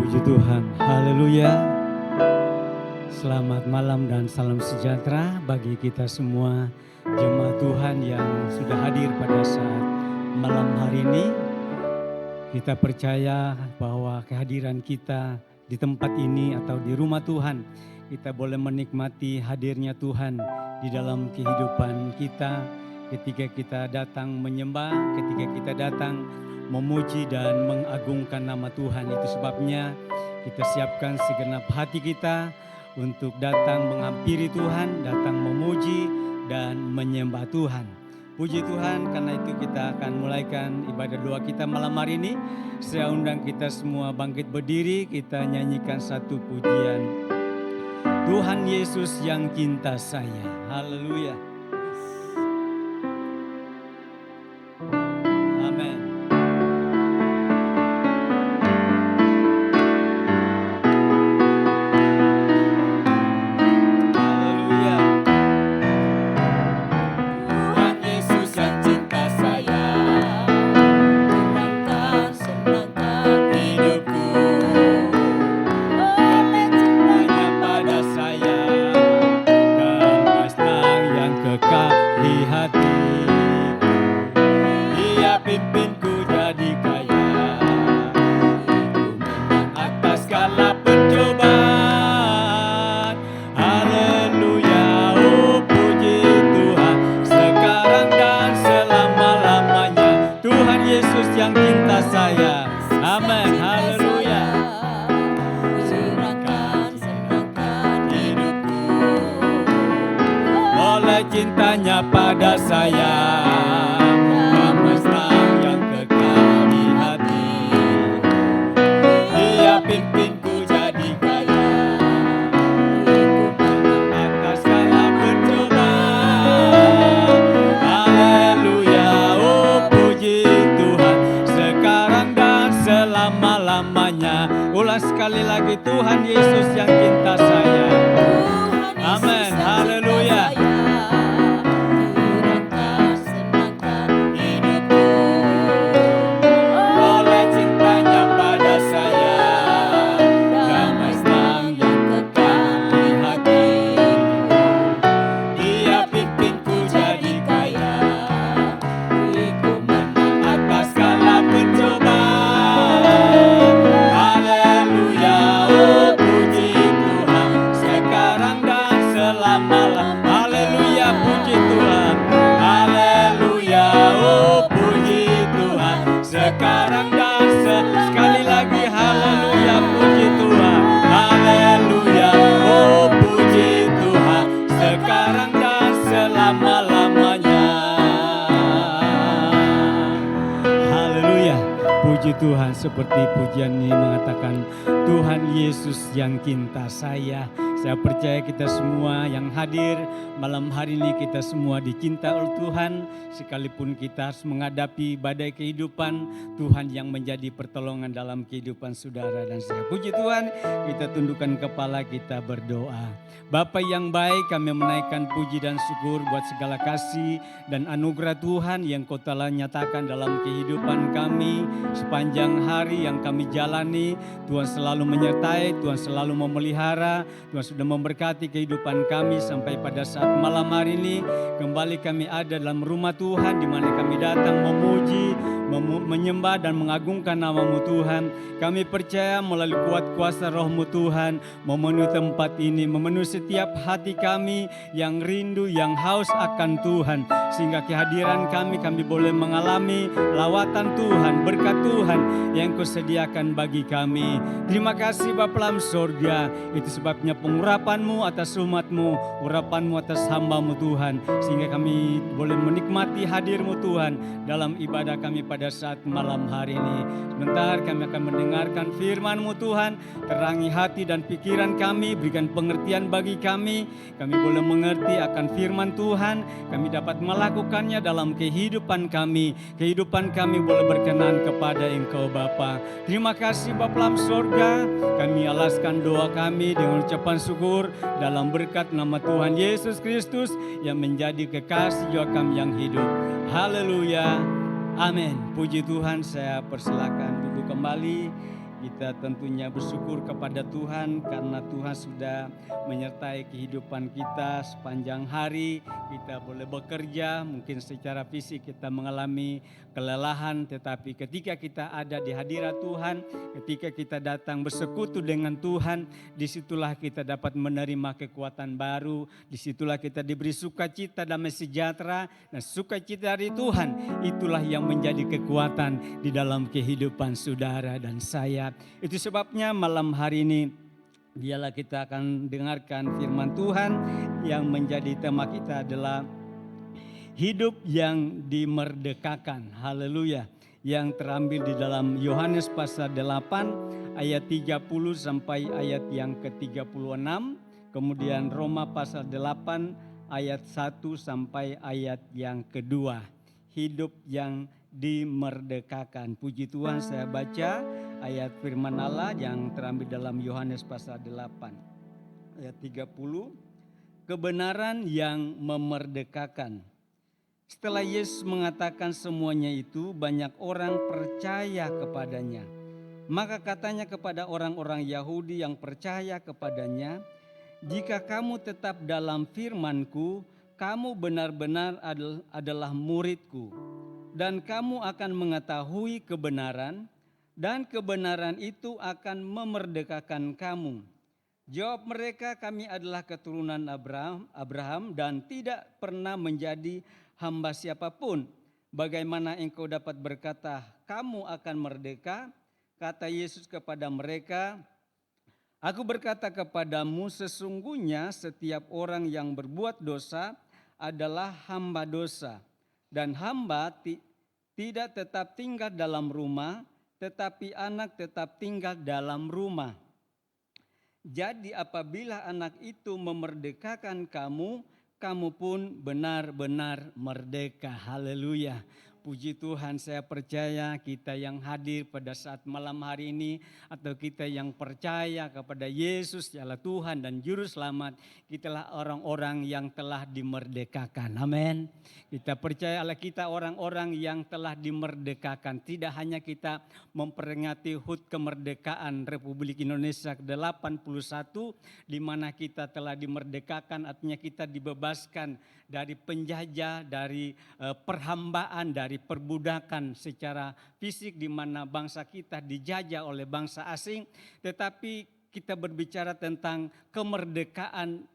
Puji Tuhan, haleluya. Selamat malam dan salam sejahtera bagi kita semua jemaat Tuhan yang sudah hadir pada saat malam hari ini. Kita percaya bahwa kehadiran kita di tempat ini atau di rumah Tuhan, kita boleh menikmati hadirnya Tuhan di dalam kehidupan kita ketika kita datang menyembah, ketika kita datang memuji dan mengagungkan nama Tuhan. Itu sebabnya kita siapkan segenap hati kita untuk datang menghampiri Tuhan, datang memuji dan menyembah Tuhan. Puji Tuhan, karena itu kita akan mulaikan ibadah doa kita malam hari ini. Saya undang kita semua bangkit berdiri, kita nyanyikan satu pujian. Tuhan Yesus yang cinta saya. Haleluya. Cintanya pada saya, damai senang yang kekal di hati. Dia pimpinku jadi kaya, atas segala pencobaan. Haleluya, oh puji Tuhan, sekarang dan selama-lamanya. Ulang sekali lagi, Tuhan Yesus yang cinta saya. Amin, haleluya. Sekarang dan sekali lagi, haleluya, puji Tuhan, haleluya, oh puji Tuhan, sekarang dan selama-lamanya. Haleluya, puji Tuhan. Seperti pujian ini mengatakan, Tuhan Yesus yang cinta saya. Saya percaya kita semua yang hadir malam hari ini, kita semua dicinta oleh Tuhan. Sekalipun kita harus menghadapi badai kehidupan, Tuhan yang menjadi pertolongan dalam kehidupan saudara dan saya. Puji Tuhan, kita tundukkan kepala, kita berdoa. Bapa yang baik, kami menaikkan puji dan syukur buat segala kasih dan anugerah Tuhan yang Kau telah nyatakan dalam kehidupan kami sepanjang hari yang kami jalani. Tuhan selalu menyertai, Tuhan selalu memelihara, Tuhan sudah memberkati kehidupan kami sampai pada saat malam hari ini. Kembali kami ada dalam rumah Tuhan, di mana kami datang memuji, menyembah dan mengagungkan nama-Mu Tuhan. Kami percaya melalui kuat kuasa Roh-Mu Tuhan memenuhi tempat ini, memenuhi setiap hati kami yang rindu, yang haus akan Tuhan. Sehingga kehadiran kami boleh mengalami lawatan Tuhan, berkat Tuhan yang Kau sediakan bagi kami. Terima kasih Bapa dalam surga, itu sebabnya pengurapan-Mu atas umat-Mu, urapan-Mu atas hamba-Mu Tuhan. Sehingga kami boleh menikmati hadir-Mu Tuhan dalam ibadah kami pada saat malam hari ini. Sebentar kami akan mendengarkan firman-Mu Tuhan, terangi hati dan pikiran kami, berikan pengertian bagi kami. Kami boleh mengerti akan firman Tuhan, kami dapat melakukannya dalam kehidupan kami. Kehidupan kami boleh berkenan kepada Engkau Bapa. Terima kasih Bapa dalam surga, kami alaskan doa kami dengan ucapan syukur dalam berkat nama Tuhan Yesus Kristus yang menjadi kekasih jiwa kami yang hidup. Haleluya, amin. Puji Tuhan, saya persilakan duduk kembali. Kita tentunya bersyukur kepada Tuhan karena Tuhan sudah menyertai kehidupan kita sepanjang hari. Kita boleh bekerja, mungkin secara fisik kita mengalami kelelahan, tetapi ketika kita ada di hadirat Tuhan, ketika kita datang bersekutu dengan Tuhan, disitulah kita dapat menerima kekuatan baru, disitulah kita diberi sukacita, damai sejahtera, dan sukacita dari Tuhan. Itulah yang menjadi kekuatan di dalam kehidupan saudara dan saya. Itu sebabnya malam hari ini biarlah kita akan dengarkan firman Tuhan yang menjadi tema kita adalah hidup yang dimerdekakan. Haleluya. Yang terambil di dalam Yohanes pasal 8 ayat 30 sampai ayat yang ke-36. Kemudian Roma pasal 8 ayat 1 sampai ayat yang kedua. Hidup yang dimerdekakan. Puji Tuhan, saya baca ayat firman Allah yang terambil dalam Yohanes pasal 8 ayat 30. Kebenaran yang memerdekakan. Setelah Yesus mengatakan semuanya itu, banyak orang percaya kepadanya. Maka katanya kepada orang-orang Yahudi yang percaya kepadanya, jika kamu tetap dalam firman-Ku, kamu benar-benar adalah murid-Ku. Dan kamu akan mengetahui kebenaran, dan kebenaran itu akan memerdekakan kamu. Jawab mereka, kami adalah keturunan Abraham dan tidak pernah menjadi hamba siapapun. Bagaimana engkau dapat berkata, kamu akan merdeka? Kata Yesus kepada mereka, aku berkata kepadamu, sesungguhnya setiap orang yang berbuat dosa adalah hamba dosa. Dan hamba tidak tetap tinggal dalam rumah, tetapi anak tetap tinggal dalam rumah. Jadi apabila anak itu memerdekakan kamu, kamu pun benar-benar merdeka. Haleluya. Puji Tuhan, saya percaya kita yang hadir pada saat malam hari ini, atau kita yang percaya kepada Yesus adalah Tuhan dan Juru Selamat, kitalah orang-orang yang telah dimerdekakan. Amin. Kita percaya Allah, kita orang-orang yang telah dimerdekakan. Tidak hanya kita memperingati HUT kemerdekaan Republik Indonesia ke-81, di mana kita telah dimerdekakan, artinya kita dibebaskan dari penjajah, dari perhambaan, dari perbudakan secara fisik di mana bangsa kita dijajah oleh bangsa asing, tetapi kita berbicara tentang kemerdekaan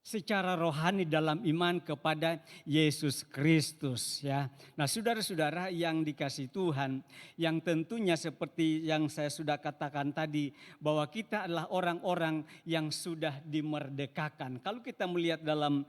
secara rohani dalam iman kepada Yesus Kristus, ya. Nah, saudara-saudara yang dikasihi Tuhan, yang tentunya seperti yang saya sudah katakan tadi, bahwa kita adalah orang-orang yang sudah dimerdekakan. Kalau kita melihat dalam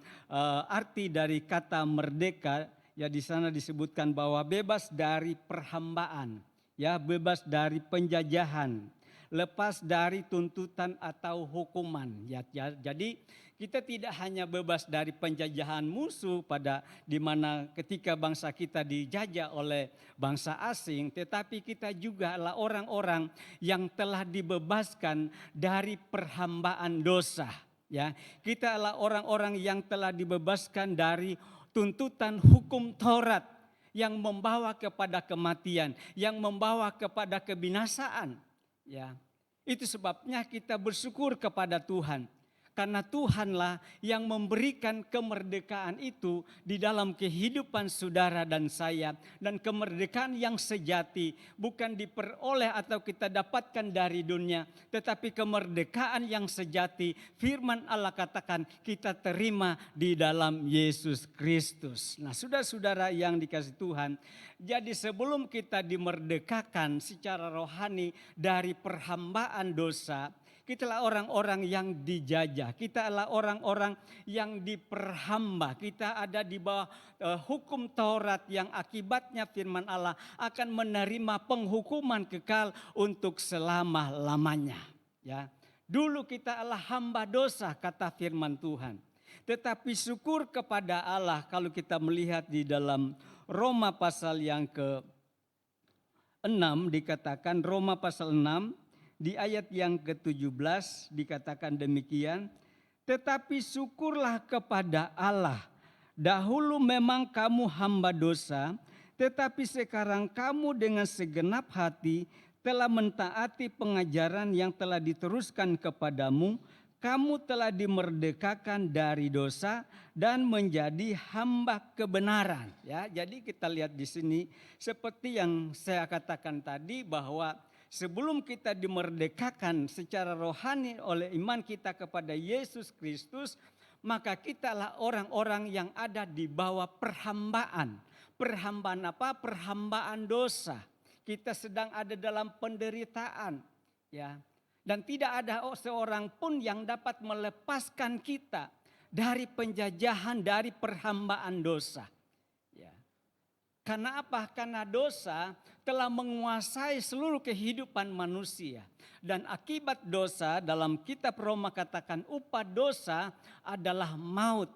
arti dari kata merdeka, ya di sana disebutkan bahwa bebas dari perhambaan, ya, bebas dari penjajahan, lepas dari tuntutan atau hukuman. Ya, jadi kita tidak hanya bebas dari penjajahan musuh pada di mana ketika bangsa kita dijajah oleh bangsa asing, tetapi kita juga adalah orang-orang yang telah dibebaskan dari perhambaan dosa. Ya, kita adalah orang-orang yang telah dibebaskan dari tuntutan hukum Taurat yang membawa kepada kematian, yang membawa kepada kebinasaan. Ya, itu sebabnya kita bersyukur kepada Tuhan. Karena Tuhanlah yang memberikan kemerdekaan itu di dalam kehidupan saudara dan saya. Dan kemerdekaan yang sejati bukan diperoleh atau kita dapatkan dari dunia. Tetapi kemerdekaan yang sejati, firman Allah katakan kita terima di dalam Yesus Kristus. Nah, saudara-saudara yang dikasihi Tuhan, jadi sebelum kita dimerdekakan secara rohani dari perhambaan dosa, kita adalah orang-orang yang dijajah, kita adalah orang-orang yang diperhamba, kita ada di bawah hukum Taurat yang akibatnya firman Allah akan menerima penghukuman kekal untuk selama-lamanya. Ya, dulu kita adalah hamba dosa kata firman Tuhan, tetapi syukur kepada Allah kalau kita melihat di dalam Roma pasal yang ke-6 dikatakan, Roma pasal 6 di ayat yang ke-17 dikatakan demikian, tetapi syukurlah kepada Allah, dahulu memang kamu hamba dosa, tetapi sekarang kamu dengan segenap hati telah mentaati pengajaran yang telah diteruskan kepadamu, kamu telah dimerdekakan dari dosa dan menjadi hamba kebenaran. Ya, jadi kita lihat di sini seperti yang saya katakan tadi bahwa sebelum kita dimerdekakan secara rohani oleh iman kita kepada Yesus Kristus, maka kitalah orang-orang yang ada di bawah perhambaan. Perhambaan apa? Perhambaan dosa. Kita sedang ada dalam penderitaan, ya. Dan tidak ada seorang pun yang dapat melepaskan kita dari penjajahan, dari perhambaan dosa. Ya. Karena apa? Karena dosa telah menguasai seluruh kehidupan manusia. Dan akibat dosa, dalam kitab Roma katakan upah dosa adalah maut.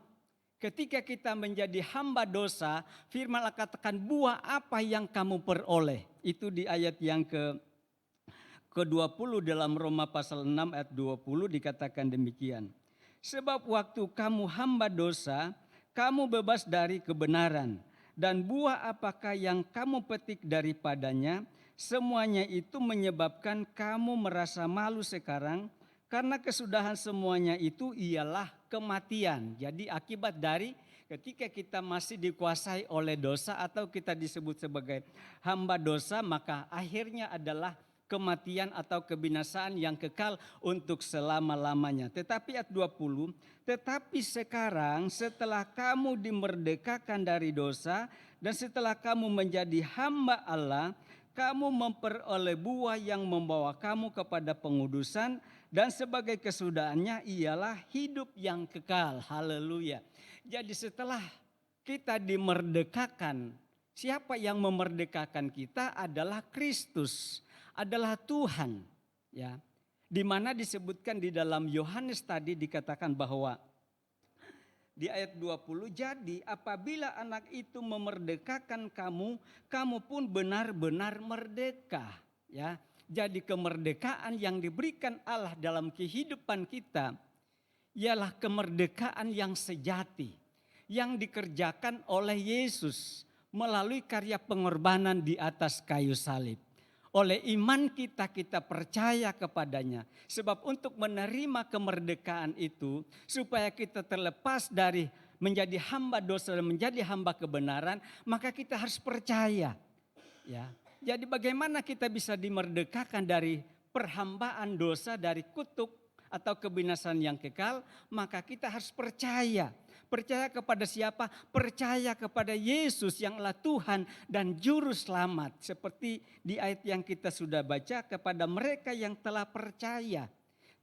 Ketika kita menjadi hamba dosa, firman Allah katakan buah apa yang kamu peroleh. Itu di ayat yang ke-20 dalam Roma pasal 6 ayat 20 dikatakan demikian. Sebab waktu kamu hamba dosa, kamu bebas dari kebenaran. Dan buah apakah yang kamu petik daripadanya, semuanya itu menyebabkan kamu merasa malu sekarang. Karena kesudahan semuanya itu ialah kematian. Jadi akibat dari ketika kita masih dikuasai oleh dosa atau kita disebut sebagai hamba dosa, maka akhirnya adalah kematian atau kebinasaan yang kekal untuk selama-lamanya. Tetapi ayat 20, tetapi sekarang setelah kamu dimerdekakan dari dosa dan setelah kamu menjadi hamba Allah, kamu memperoleh buah yang membawa kamu kepada pengudusan dan sebagai kesudahannya ialah hidup yang kekal. Haleluya. Jadi setelah kita dimerdekakan, siapa yang memerdekakan kita adalah Kristus, adalah Tuhan. Ya, di mana disebutkan di dalam Yohanes tadi dikatakan bahwa di ayat 20, jadi apabila anak itu memerdekakan kamu, kamu pun benar-benar merdeka. Ya, jadi kemerdekaan yang diberikan Allah dalam kehidupan kita ialah kemerdekaan yang sejati, yang dikerjakan oleh Yesus melalui karya pengorbanan di atas kayu salib. Oleh iman kita percaya kepadanya. Sebab untuk menerima kemerdekaan itu, supaya kita terlepas dari menjadi hamba dosa dan menjadi hamba kebenaran, maka kita harus percaya. Ya. Jadi bagaimana kita bisa dimerdekakan dari perhambaan dosa, dari kutuk atau kebinasan yang kekal, maka kita harus percaya. Percaya kepada siapa? Percaya kepada Yesus yang adalah Tuhan dan Juru Selamat. Seperti di ayat yang kita sudah baca, kepada mereka yang telah percaya.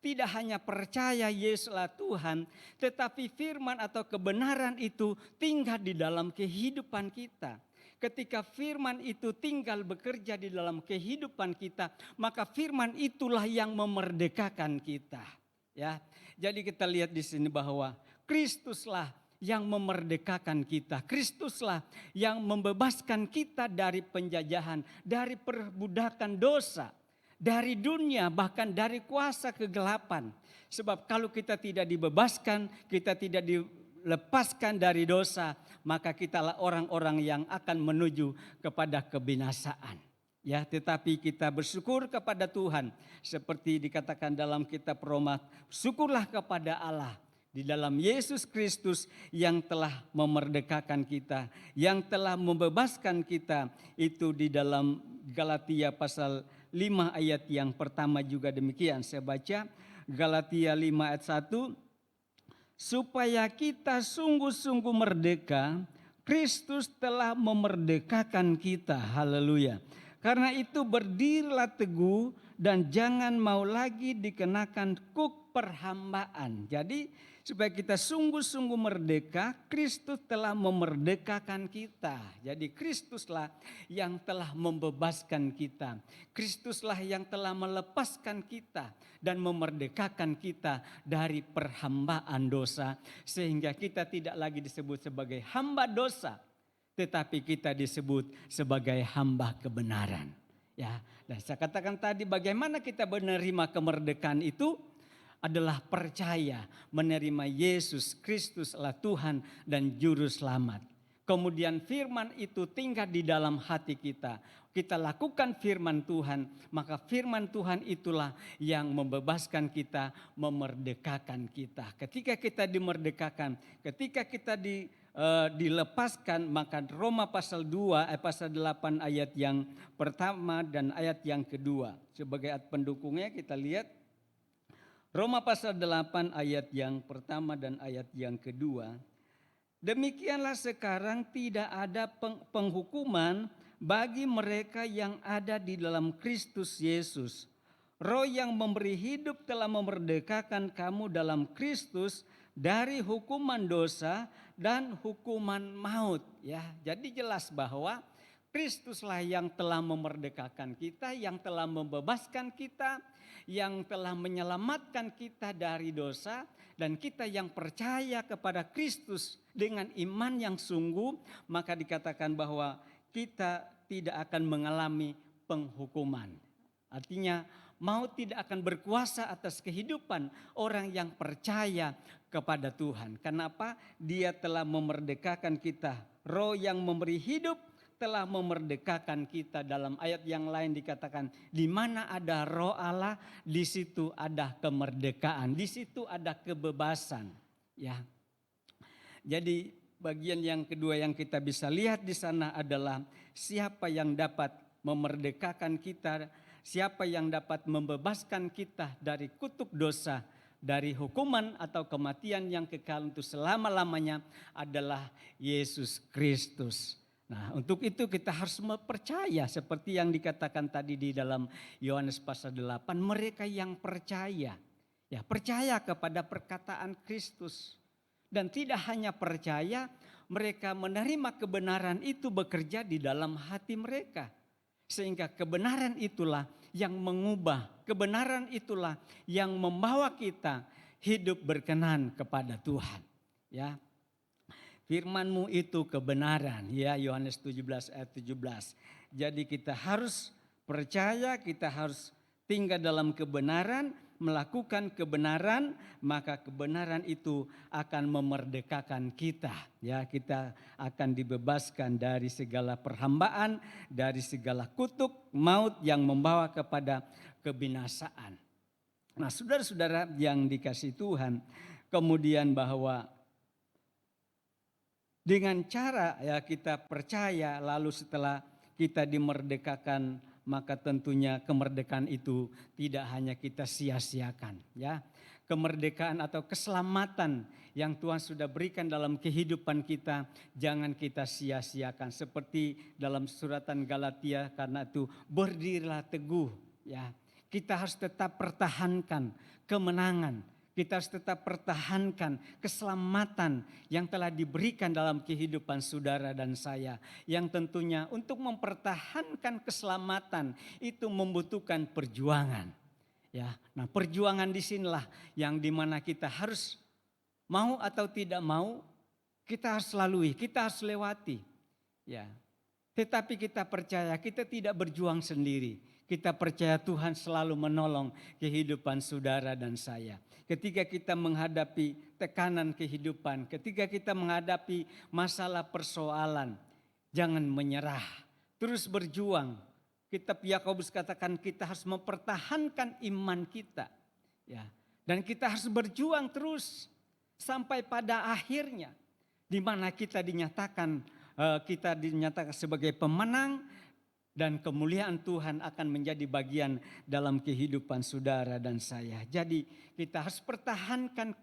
Tidak hanya percaya Yesus adalah Tuhan, tetapi firman atau kebenaran itu tinggal di dalam kehidupan kita. Ketika firman itu tinggal bekerja di dalam kehidupan kita, maka firman itulah yang memerdekakan kita. Ya, jadi kita lihat di sini bahwa Kristuslah yang memerdekakan kita. Kristuslah yang membebaskan kita dari penjajahan, dari perbudakan dosa, dari dunia, bahkan dari kuasa kegelapan. Sebab kalau kita tidak dibebaskan, kita tidak dilepaskan dari dosa, maka kitalah orang-orang yang akan menuju kepada kebinasaan. Ya, tetapi kita bersyukur kepada Tuhan, seperti dikatakan dalam kitab Roma, syukurlah kepada Allah di dalam Yesus Kristus yang telah memerdekakan kita, yang telah membebaskan kita. Itu di dalam Galatia pasal 5 ayat yang pertama juga demikian. Saya baca Galatia 5 ayat 1. Supaya kita sungguh-sungguh merdeka, Kristus telah memerdekakan kita. Haleluya. Karena itu berdirilah teguh dan jangan mau lagi dikenakan kuk perhambaan. Jadi supaya kita sungguh-sungguh merdeka, Kristus telah memerdekakan kita. Jadi Kristuslah yang telah membebaskan kita. Kristuslah yang telah melepaskan kita dan memerdekakan kita dari perhambaan dosa. Sehingga kita tidak lagi disebut sebagai hamba dosa, tetapi kita disebut sebagai hamba kebenaran. Ya, dan saya katakan tadi bagaimana kita menerima kemerdekaan itu adalah percaya menerima Yesus Kristus adalah Tuhan dan Juru Selamat. kemudian firman itu tinggal di dalam hati kita. Kita lakukan firman Tuhan, maka firman Tuhan itulah yang membebaskan kita, memerdekakan kita. Ketika kita dimerdekakan, ketika kita dilepaskan, maka Roma pasal 2, pasal 8 ayat yang pertama dan ayat yang kedua. Sebagai ayat pendukungnya kita lihat Roma pasal 8 ayat yang pertama dan ayat yang kedua. Demikianlah sekarang tidak ada penghukuman bagi mereka yang ada di dalam Kristus Yesus. Roh yang memberi hidup telah memerdekakan kamu dalam Kristus dari hukuman dosa dan hukuman maut. Ya, jadi jelas bahwa Kristuslah yang telah memerdekakan kita, yang telah membebaskan kita, yang telah menyelamatkan kita dari dosa, dan kita yang percaya kepada Kristus dengan iman yang sungguh, maka dikatakan bahwa kita tidak akan mengalami penghukuman. Artinya maut tidak akan berkuasa atas kehidupan orang yang percaya kepada Tuhan. Kenapa? Dia telah memerdekakan kita. Roh yang memberi hidup telah memerdekakan kita. Dalam ayat yang lain dikatakan, di mana ada Roh Allah, di situ ada kemerdekaan, di situ ada kebebasan. Ya. Jadi bagian yang kedua yang kita bisa lihat di sana adalah siapa yang dapat memerdekakan kita, siapa yang dapat membebaskan kita dari kutuk dosa, dari hukuman atau kematian yang kekal untuk selama-lamanya adalah Yesus Kristus. Nah, untuk itu kita harus percaya seperti yang dikatakan tadi di dalam Yohanes pasal 8, mereka yang percaya, ya percaya kepada perkataan Kristus. Dan tidak hanya percaya, mereka menerima kebenaran itu bekerja di dalam hati mereka. Sehingga kebenaran itulah yang mengubah, kebenaran itulah yang membawa kita hidup berkenan kepada Tuhan. Ya, firman-Mu itu kebenaran, ya Yohanes 17 ayat 17. Jadi kita harus percaya, kita harus tinggal dalam kebenaran, melakukan kebenaran, maka kebenaran itu akan memerdekakan kita. Ya, kita akan dibebaskan dari segala perhambaan, dari segala kutuk maut yang membawa kepada kebinasaan. Nah, saudara-saudara yang dikasihi Tuhan, kemudian bahwa dengan cara ya kita percaya, lalu setelah kita dimerdekakan, maka tentunya kemerdekaan itu tidak hanya kita sia-siakan, ya. Kemerdekaan atau keselamatan yang Tuhan sudah berikan dalam kehidupan kita jangan kita sia-siakan. Seperti dalam suratan Galatia, karena itu berdirilah teguh, ya. Kita harus tetap pertahankan kemenangan. Kita harus tetap pertahankan keselamatan yang telah diberikan dalam kehidupan saudara dan saya. Yang tentunya untuk mempertahankan keselamatan itu membutuhkan perjuangan. Ya, nah perjuangan disinilah yang dimana kita harus mau atau tidak mau, kita harus lalui, kita harus lewati. Ya, tetapi kita percaya kita tidak berjuang sendiri. Kita percaya Tuhan selalu menolong kehidupan saudara dan saya. Ketika kita menghadapi tekanan kehidupan, ketika kita menghadapi masalah persoalan, jangan menyerah, terus berjuang. Kitab Yakobus katakan kita harus mempertahankan iman kita, ya. Dan kita harus berjuang terus sampai pada akhirnya, di mana kita dinyatakan sebagai pemenang. Dan kemuliaan Tuhan akan menjadi bagian dalam kehidupan saudara dan saya. Jadi kita harus pertahankan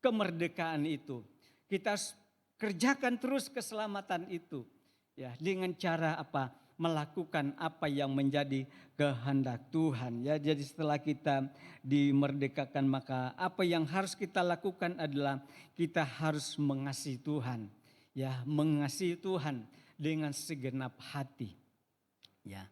kemerdekaan itu. Kita harus kerjakan terus keselamatan itu. Ya, dengan cara apa? Melakukan apa yang menjadi kehendak Tuhan. Ya, jadi setelah kita dimerdekakan, maka apa yang harus kita lakukan adalah kita harus mengasihi Tuhan. Ya, mengasihi Tuhan dengan segenap hati. Ya,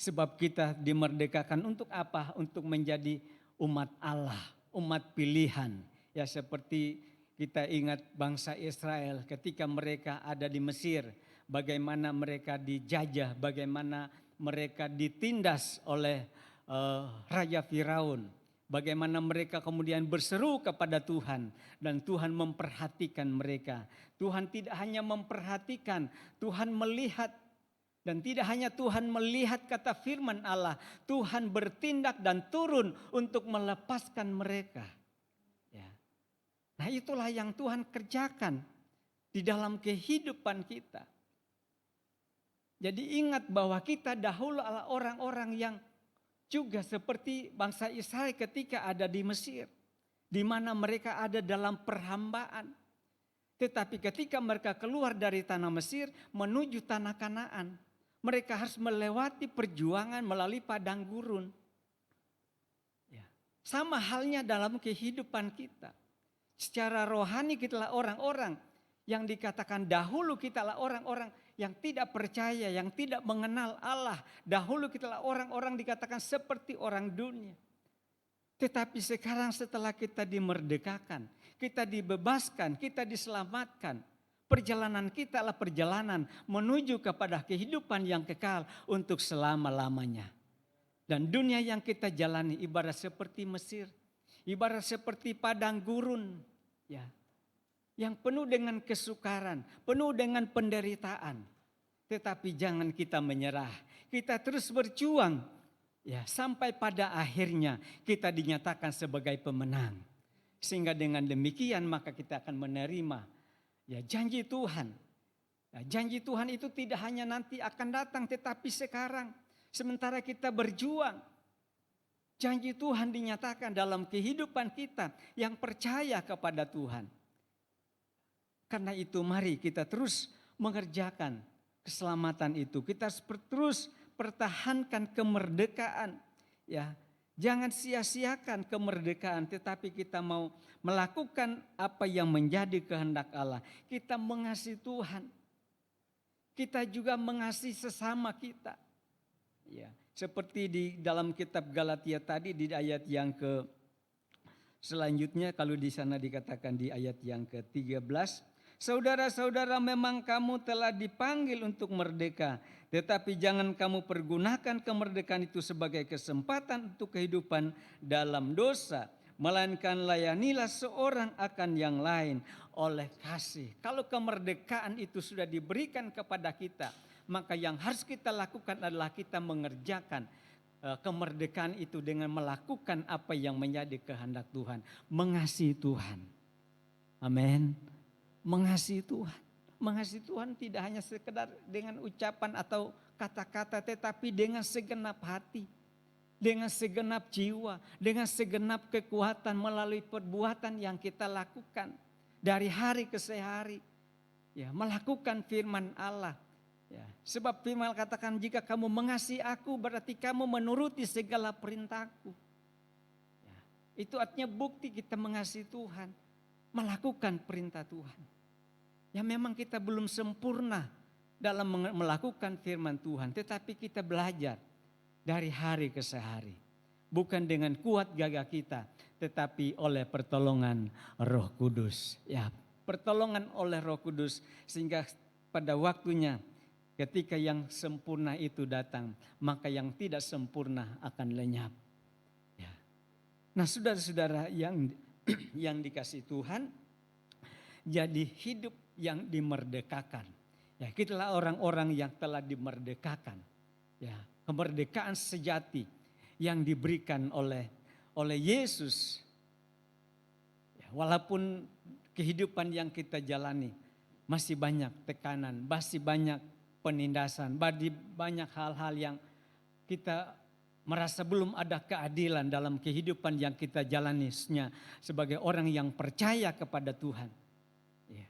sebab kita dimerdekakan untuk apa? Untuk menjadi umat Allah, umat pilihan. Ya, seperti kita ingat bangsa Israel ketika mereka ada di Mesir, bagaimana mereka dijajah, bagaimana mereka ditindas oleh Raja Firaun. Bagaimana mereka kemudian berseru kepada Tuhan dan Tuhan memperhatikan mereka. Tuhan tidak hanya memperhatikan, Tuhan melihat. Dan tidak hanya Tuhan melihat kata firman Allah, Tuhan bertindak dan turun untuk melepaskan mereka. Ya. Nah, itulah yang Tuhan kerjakan di dalam kehidupan kita. Jadi ingat bahwa kita dahulu adalah orang-orang yang juga seperti bangsa Israel ketika ada di Mesir, di mana mereka ada dalam perhambaan. Tetapi ketika mereka keluar dari tanah Mesir menuju tanah Kanaan, mereka harus melewati perjuangan melalui padang gurun. Ya. Sama halnya dalam kehidupan kita. Secara rohani kita adalah orang-orang yang dikatakan dahulu kita adalah orang-orang yang tidak percaya, yang tidak mengenal Allah. Dahulu kita adalah orang-orang dikatakan seperti orang dunia. Tetapi sekarang setelah kita dimerdekakan, kita dibebaskan, kita diselamatkan. Perjalanan kita adalah perjalanan menuju kepada kehidupan yang kekal untuk selama-lamanya. Dan dunia yang kita jalani ibarat seperti Mesir, ibarat seperti padang gurun, ya, yang penuh dengan kesukaran, penuh dengan penderitaan. Tetapi jangan kita menyerah, kita terus berjuang, ya, sampai pada akhirnya kita dinyatakan sebagai pemenang. Sehingga dengan demikian maka kita akan menerima, ya, janji Tuhan. Ya, janji Tuhan itu tidak hanya nanti akan datang, tetapi sekarang. Sementara kita berjuang, janji Tuhan dinyatakan dalam kehidupan kita yang percaya kepada Tuhan. Karena itu mari kita terus mengerjakan keselamatan itu. Kita harus terus pertahankan kemerdekaan. Ya, jangan sia-siakan kemerdekaan, tetapi kita mau melakukan apa yang menjadi kehendak Allah. Kita mengasihi Tuhan. Kita juga mengasihi sesama kita. Ya, seperti di dalam kitab Galatia tadi di ayat yang selanjutnya, kalau di sana dikatakan di ayat yang ke-13, saudara-saudara, memang kamu telah dipanggil untuk merdeka, tetapi jangan kamu pergunakan kemerdekaan itu sebagai kesempatan untuk kehidupan dalam dosa, melainkan layanilah seorang akan yang lain oleh kasih. Kalau kemerdekaan itu sudah diberikan kepada kita, maka yang harus kita lakukan adalah kita mengerjakan kemerdekaan itu dengan melakukan apa yang menjadi kehendak Tuhan. Mengasihi Tuhan. Amin. Mengasihi Tuhan. Mengasihi Tuhan tidak hanya sekedar dengan ucapan atau kata-kata, tetapi dengan segenap hati, dengan segenap jiwa, dengan segenap kekuatan melalui perbuatan yang kita lakukan dari hari ke hari. Ya, melakukan firman Allah. Ya, sebab firman katakan, jika kamu mengasihi aku berarti kamu menuruti segala perintahku. Ya, itu artinya bukti kita mengasihi Tuhan, melakukan perintah Tuhan. Ya, memang kita belum sempurna dalam melakukan firman Tuhan, tetapi kita belajar dari hari ke hari. Bukan dengan kuat gagah kita, tetapi oleh pertolongan Roh Kudus. Ya, pertolongan oleh Roh Kudus, sehingga pada waktunya ketika yang sempurna itu datang, maka yang tidak sempurna akan lenyap. Ya. Nah, saudara-saudara yang dikasihi Tuhan, jadi hidup yang dimerdekakan. Ya, kitalah orang-orang yang telah dimerdekakan. Ya, kemerdekaan sejati yang diberikan oleh Yesus. Ya, walaupun kehidupan yang kita jalani masih banyak tekanan, masih banyak penindasan, banyak hal-hal yang kita merasa belum ada keadilan dalam kehidupan yang kita jalaninya sebagai orang yang percaya kepada Tuhan. Ya.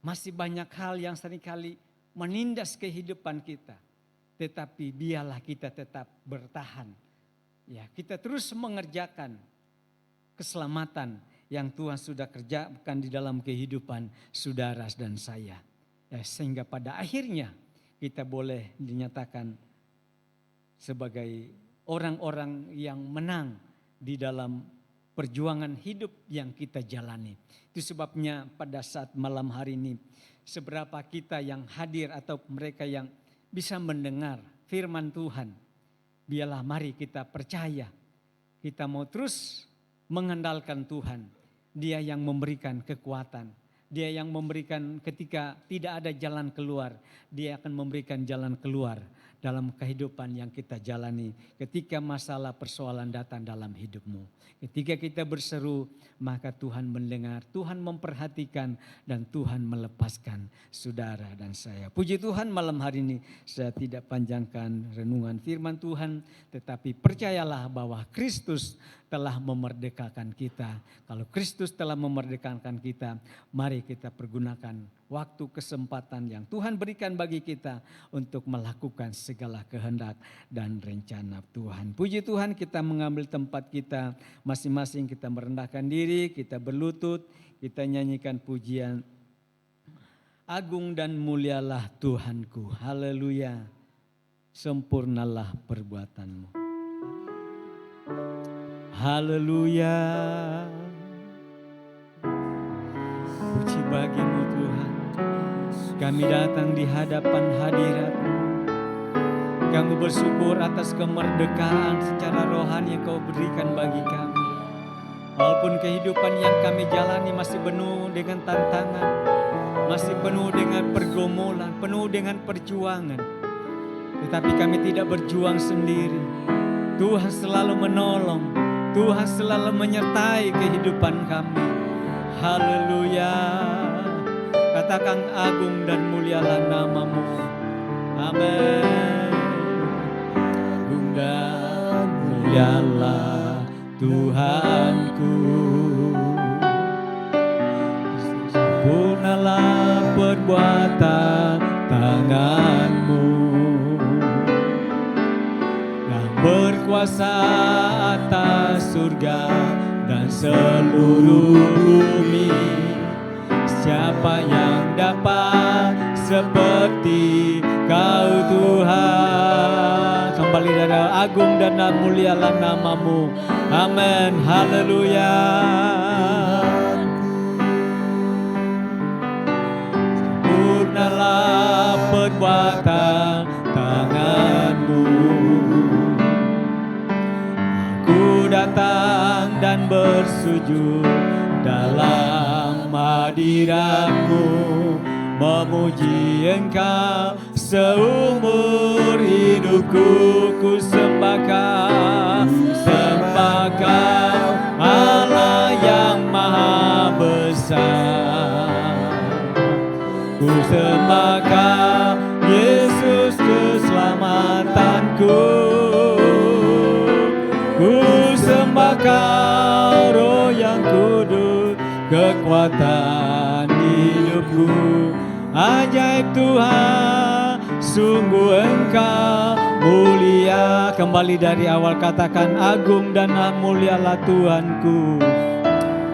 Masih banyak hal yang seringkali menindas kehidupan kita, tetapi biarlah kita tetap bertahan. Ya, kita terus mengerjakan keselamatan yang Tuhan sudah kerjakan di dalam kehidupan saudara dan saya. Ya, sehingga pada akhirnya kita boleh dinyatakan sebagai orang-orang yang menang di dalam perjuangan hidup yang kita jalani. Itu sebabnya pada saat malam hari ini, seberapa kita yang hadir atau mereka yang bisa mendengar firman Tuhan, biarlah mari kita percaya, kita mau terus mengandalkan Tuhan. Dia yang memberikan kekuatan. Dia yang memberikan ketika tidak ada jalan keluar. Dia akan memberikan jalan keluar dalam kehidupan yang kita jalani. Ketika masalah persoalan datang dalam hidupmu. Ketika kita berseru, maka Tuhan mendengar, Tuhan memperhatikan, dan Tuhan melepaskan saudara dan saya. Puji Tuhan, malam hari ini saya tidak panjangkan renungan firman Tuhan, tetapi percayalah bahwa Kristus telah memerdekakan kita. Kalau Kristus telah memerdekakan kita, mari kita pergunakan waktu kesempatan yang Tuhan berikan bagi kita untuk melakukan segala kehendak dan rencana Tuhan. Puji Tuhan, kita mengambil tempat kita masing-masing, kita merendahkan diri, kita berlutut, kita nyanyikan pujian. Agung dan mulialah Tuhanku, haleluya, sempurnalah perbuatanmu. Haleluya. Puji bagimu Tuhan. Kami datang di hadapan hadirat-Mu. Kami bersyukur atas kemerdekaan secara rohani yang Kau berikan bagi kami. Walaupun kehidupan yang kami jalani masih penuh dengan tantangan, masih penuh dengan pergumulan, penuh dengan perjuangan. Tetapi kami tidak berjuang sendiri. Tuhan selalu menolong. Tuhan selalu menyertai kehidupan kami. Haleluya. Katakan agung dan mulialah nama-Mu. Amin. Agung dan mulialah Tuhanku. Sempurnalah perbuatan tangan-Mu. Berkuasa atas surga dan seluruh bumi. Siapa yang dapat seperti Kau Tuhan? Kembali dari agung dan mulialah nama-Mu. Amin. Haleluya. Sempurnalah perbuatan tangan-Mu. Datang dan bersujud dalam hadirat-Mu, memuji Engkau seumur hidupku. Ku sembah Kau, sembah Kau, Allah yang maha besar. Ku sembah Kau, Yesus keselamatanku. Ku sembah Kau, Roh yang kudus, kekuatan hidupku. Ajaib Tuhan, sungguh Engkau mulia. Kembali dari awal katakan agung dan mulialah Tuhanku.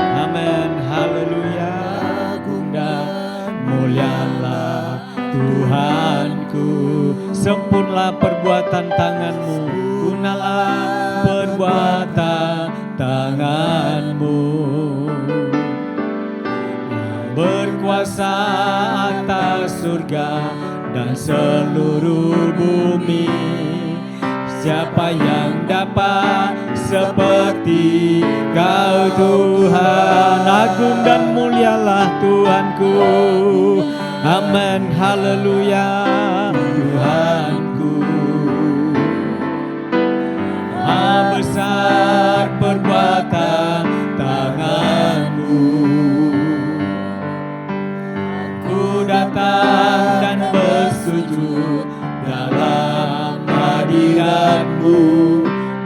Amin. Haleluya. Agung dan mulialah Tuhanku. Sempurnalah perbuatan tangan-Mu. Gunalah perbuatan tangan-Mu yang berkuasa atas surga dan seluruh bumi. Siapa yang dapat seperti Kau Tuhan? Agung dan mulialah Tuhanku. Amin. Haleluya. Tuhanku, besar perbuatan tangan-Mu. Ku datang dan bersujud dalam hadirat-Mu,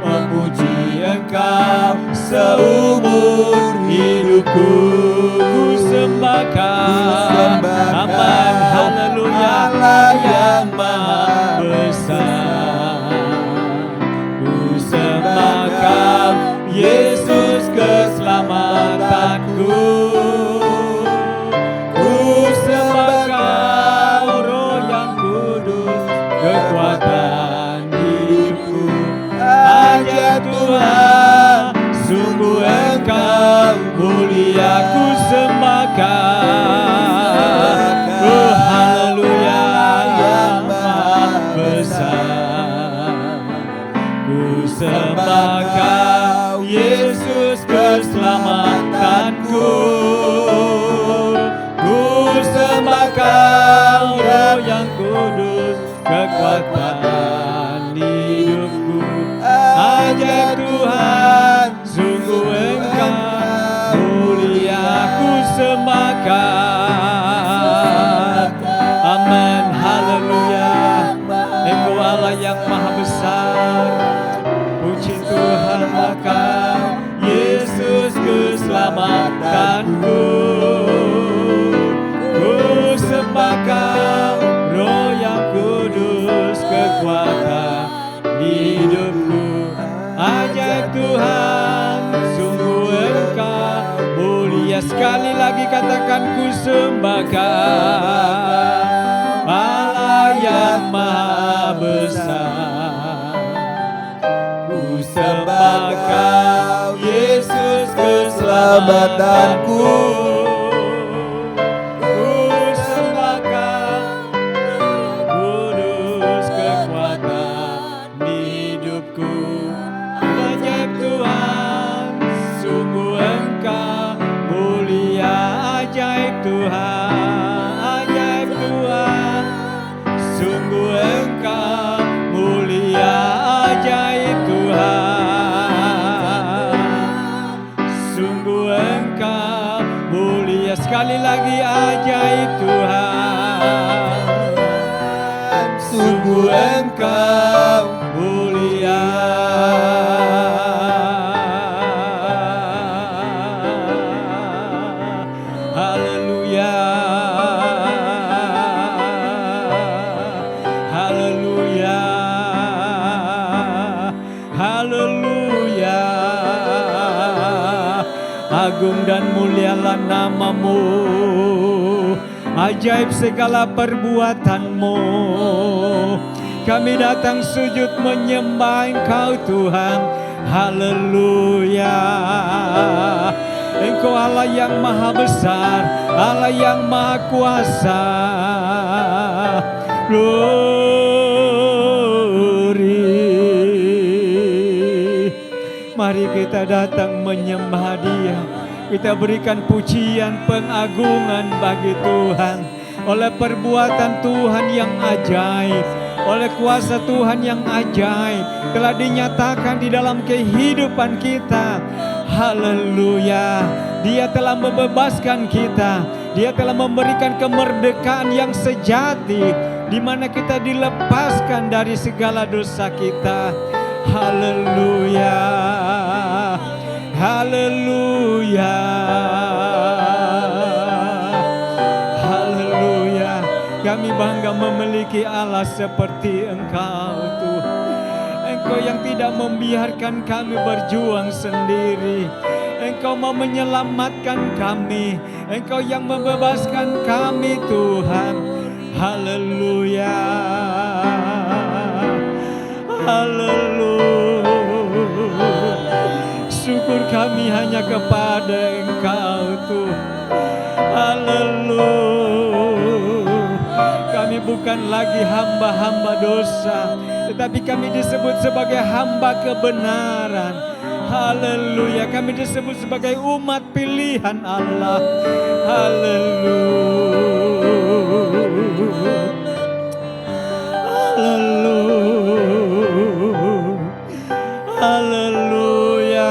memuji Engkau seumur hidupku. Ku sembah Kau, aman, haleluya, Allah yang maha besar. Sembah Kau, Yesus keselamatanku. Ku sembah Kau, Roh yang kudus, kekuatan hidupku. Ajaib Tuhan, sungguh Engkau mulia. Ku sembah Kau, oh haleluya, yang maha besar. Ku sembah Kau, ajaib Tuhan, sungguh Engkau mulia, ku sembahkan. Amin, haleluya. Engkau Allah yang maha besar. Puji Tuhan, maka Yesus keselamatanku. Ku sembahkan Roh yang kudus, kekuatan hidupku. Ajaib Tuhan, sungguh Engkau mulia. Sekali lagi katakan, ku sembahkan Allah yang maha besar. Ku sembahkan Yesus keselamatanku. Ku sembahkan kudus, kekuatan hidupku. Ajaib Tuhan, sungguh Engkau mulia. Ajaib Tuhan, ajaib Tuhan, sungguh Engkau mulia. Ajaib Tuhan, sungguh Engkau mulia. Sekali lagi, ajaib Tuhan, sungguh Engkau mulia. Haleluya, haleluya, haleluya. Agung dan mulialah namamu, ajaib segala perbuatanmu. Kami datang sujud menyembah Engkau Tuhan. Haleluya. Engkau Allah yang maha besar, Allah yang maha kuasa. Glory. Mari kita datang menyembah Dia. Kita berikan pujian pengagungan bagi Tuhan. Oleh perbuatan Tuhan yang ajaib, oleh kuasa Tuhan yang ajaib telah dinyatakan di dalam kehidupan kita. Haleluya. Dia telah membebaskan kita. Dia telah memberikan kemerdekaan yang sejati, di mana kita dilepaskan dari segala dosa kita. Haleluya. Haleluya. Haleluya. Kami bangga memiliki Allah seperti Engkau Tuhan. Engkau yang tidak membiarkan kami berjuang sendiri. Engkau mau menyelamatkan kami. Engkau yang membebaskan kami Tuhan. Haleluya. Haleluya. Syukur kami hanya kepada Engkau Tuhan. Haleluya. Kami bukan lagi hamba-hamba dosa, tetapi kami disebut sebagai hamba kebenaran. Haleluya. Kami disebut sebagai umat pilihan Allah. Haleluya. Haleluya. Haleluya.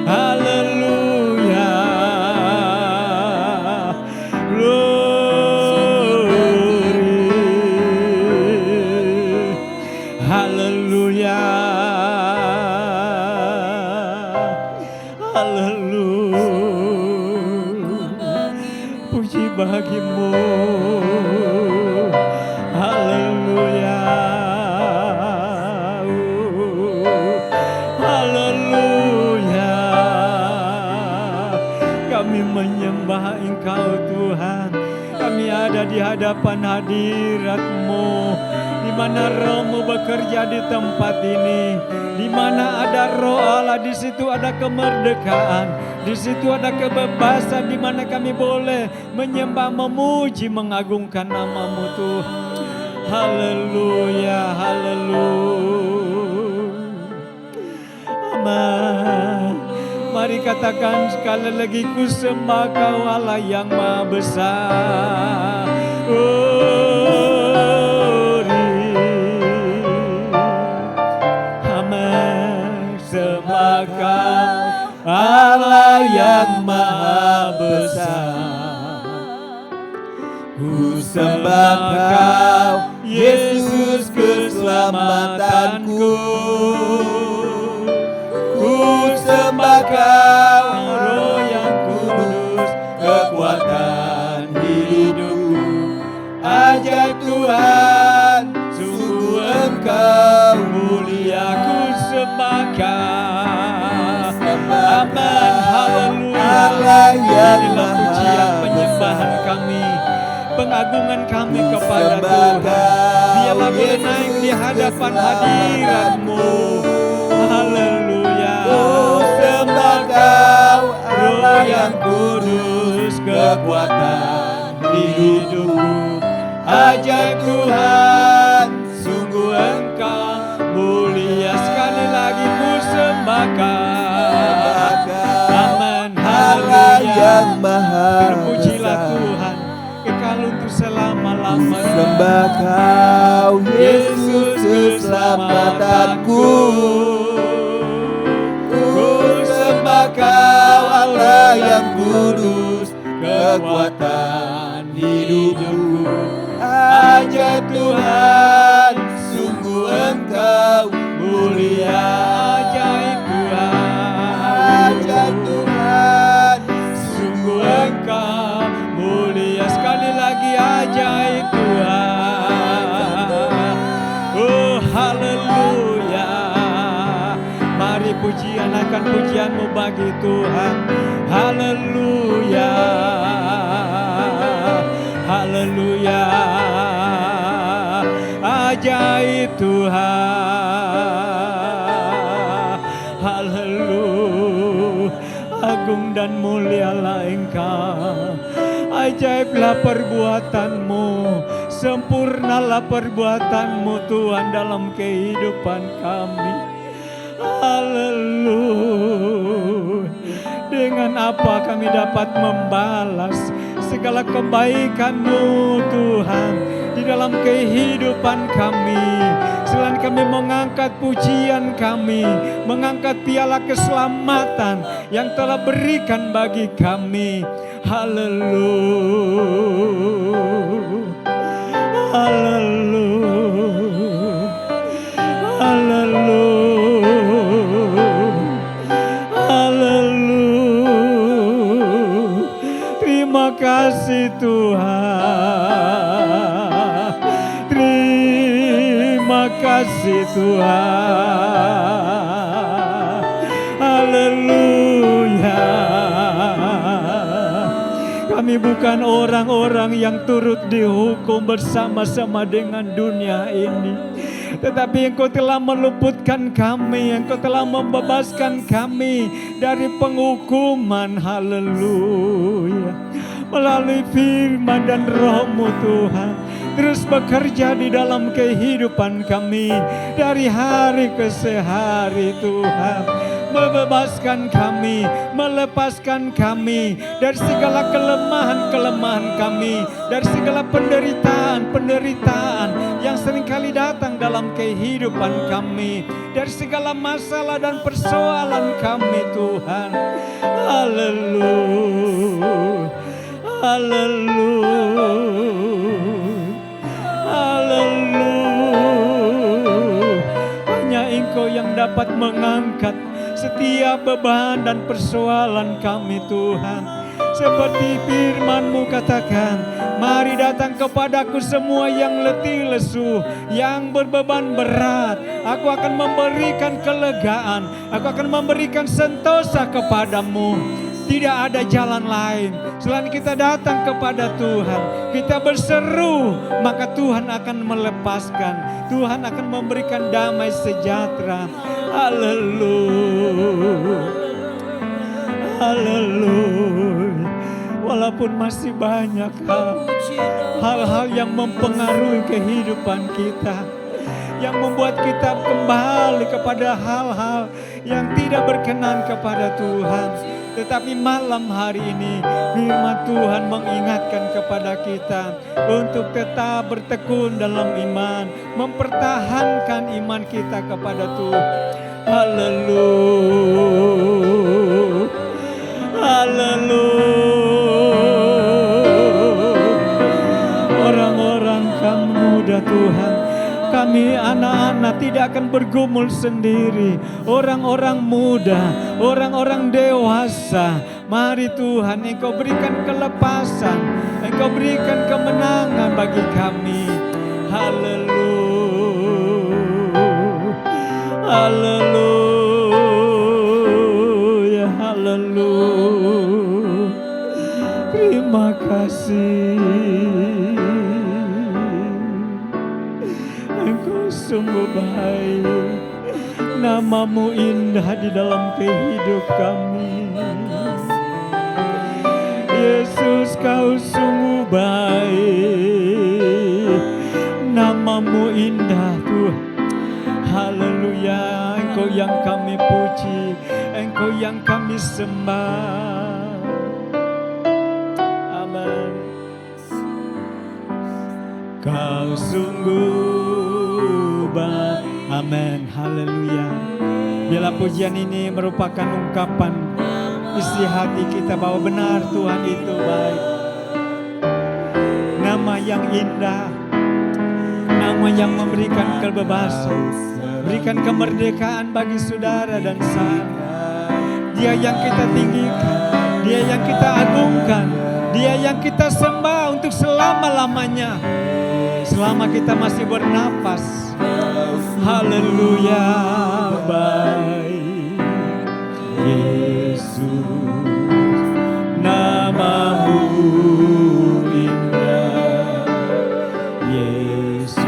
Haleluya. Haleluya. Haleluya. Puji bagimu. Haleluya. Haleluya. Kami menyembah Engkau Tuhan. Kami ada di hadapan hadirat-Mu, di mana Roh-Mu bekerja di tempat ini. Di mana ada Roh Allah, di situ ada kemerdekaan, di situ ada kebebasan, di mana kami boleh menyembah, memuji, mengagungkan nama-Mu Tuhan. Haleluya, haleluya. Amin. Mari katakan sekali lagi, ku sembah Kau Allah yang maha besar. Glory. besar. Ku sembah Kau, Yesus keselamatanku. Ku sembah Kau, Roh yang kudus, kekuatan hidupku. Ajaib Tuhan, sungguh Engkau mulia. Ku sembah Kau, aman, haleluya. Inilah pujian penyembahan kami, pengagungan kami kepada Tuhan. Biarlah boleh naik di hadapan hadirat-Mu. Haleluya. Ku sembah Kau, Roh yang kudus, kekuatan hidupku. Ajaib Tuhan, sungguh Engkau mulia. Sekali lagi ku sembah Kau, aman, haleluya. Terpujilah Tuhan kekal untuk selama-lamanya. Sembah Kau, Yesus keselamatanku. Ku sembah Kau, Allah yang kudus, kekuatan hidupku. Ajaib Tuhan, sungguh Engkau mulia. Ajaib Tuhan, Ajaib Tuhan, sungguh Engkau mulia. Sekali lagi ajaib Tuhan. Oh haleluya. Mari pujian akan pujian-Mu bagi Tuhan. Haleluya. Haleluya. Ajaib Tuhan. Haleluya. Agung dan mulialah Engkau. Ajaiblah perbuatan-Mu, sempurnalah perbuatan-Mu Tuhan dalam kehidupan kami. Haleluya. Dengan apa kami dapat membalas segala kebaikan-Mu Tuhan di dalam kehidupan kami. Selain kami mengangkat pujian kami, mengangkat piala keselamatan yang telah berikan bagi kami. Haleluya. Haleluya. Haleluya. Haleluya. Terima kasih Tuhan. Terima kasih Tuhan. Haleluya. Kami bukan orang-orang yang turut dihukum bersama-sama dengan dunia ini, tetapi Engkau telah meluputkan kami, Engkau telah membebaskan kami dari penghukuman. Haleluya. Melalui firman dan Roh-Mu Tuhan, terus bekerja di dalam kehidupan kami dari hari ke hari Tuhan. Membebaskan kami, melepaskan kami dari segala kelemahan-kelemahan kami, dari segala penderitaan yang seringkali datang dalam kehidupan kami, dari segala masalah dan persoalan kami Tuhan. Haleluya. Haleluya. Haleluya. Hanya Engkau yang dapat mengangkat setiap beban dan persoalan kami Tuhan. Seperti firman-Mu katakan, mari datang kepadaku semua yang letih lesu, yang berbeban berat. Aku akan memberikan kelegaan, aku akan memberikan sentosa kepadamu. Tidak ada jalan lain selain kita datang kepada Tuhan. Kita berseru, maka Tuhan akan melepaskan. Tuhan akan memberikan damai sejahtera. Haleluya. Haleluya. Walaupun masih banyak hal-hal yang mempengaruhi kehidupan kita, yang membuat kita kembali kepada hal-hal yang tidak berkenan kepada Tuhan. Tetapi malam hari ini firman Tuhan mengingatkan kepada kita untuk tetap bertekun dalam iman, mempertahankan iman kita kepada Tuhan. Haleluya. Haleluya. kami anak-anak tidak akan bergumul sendiri. Orang-orang muda, orang-orang dewasa, mari Tuhan Engkau berikan kelepasan, Engkau berikan kemenangan bagi kami. Haleluya, haleluya, haleluya. Terima kasih. Engkau sungguh baik. Namamu indah di dalam kehidupan kami. Yesus, Kau sungguh baik. Namamu indah Tuhan. Haleluya. Engkau yang kami puji, Engkau yang kami sembah. Amin. Kau sungguh baik. Amin. Haleluya. Bila pujian ini merupakan ungkapan isi hati kita bahwa benar Tuhan itu baik. Nama yang indah, nama yang memberikan kebebasan, berikan kemerdekaan bagi saudara dan saya. Dia yang kita tinggikan, Dia yang kita agungkan, Dia yang kita sembah untuk selama-lamanya, selama kita masih bernapas. Haleluya, baik Yesus, namamu indah. Yesus,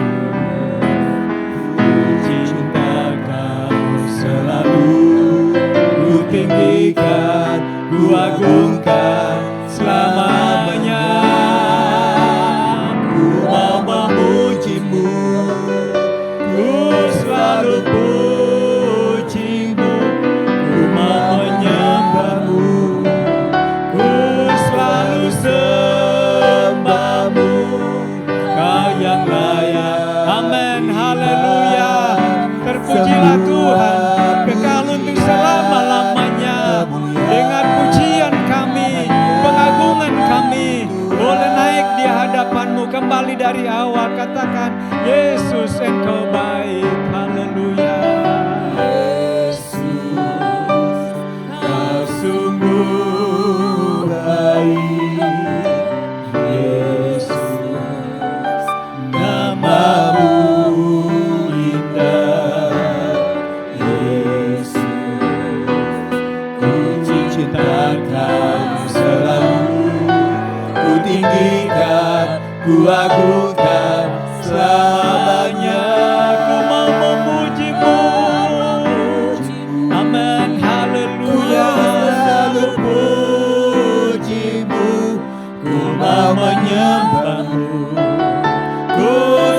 ku cinta Kau selalu, ku tinggikan, ku agungkan selamanya. Ku mau memuji-Mu, ku selalu puji-Mu, ku mau menyembah-Mu, ku selalu sembah-Mu. Kau yang layak. Amin. Haleluya. Terpujilah Tuhan kekal untuk selama-lamanya. Dengar pujian kami, pengagungan kami boleh naik di hadapan-Mu kembali dari awal. Katakan, Yesus Engkau baik. Haleluya. Yesus, Kau sungguh baik. Yesus, namamu indah. Yesus, ku cinta Kau selalu, ku tinggikan, ku agungkan selamanya. Ku mau memuji-Mu. Amin. Haleluya. Selalu puji-Mu, ku mau menyembah-Mu, ku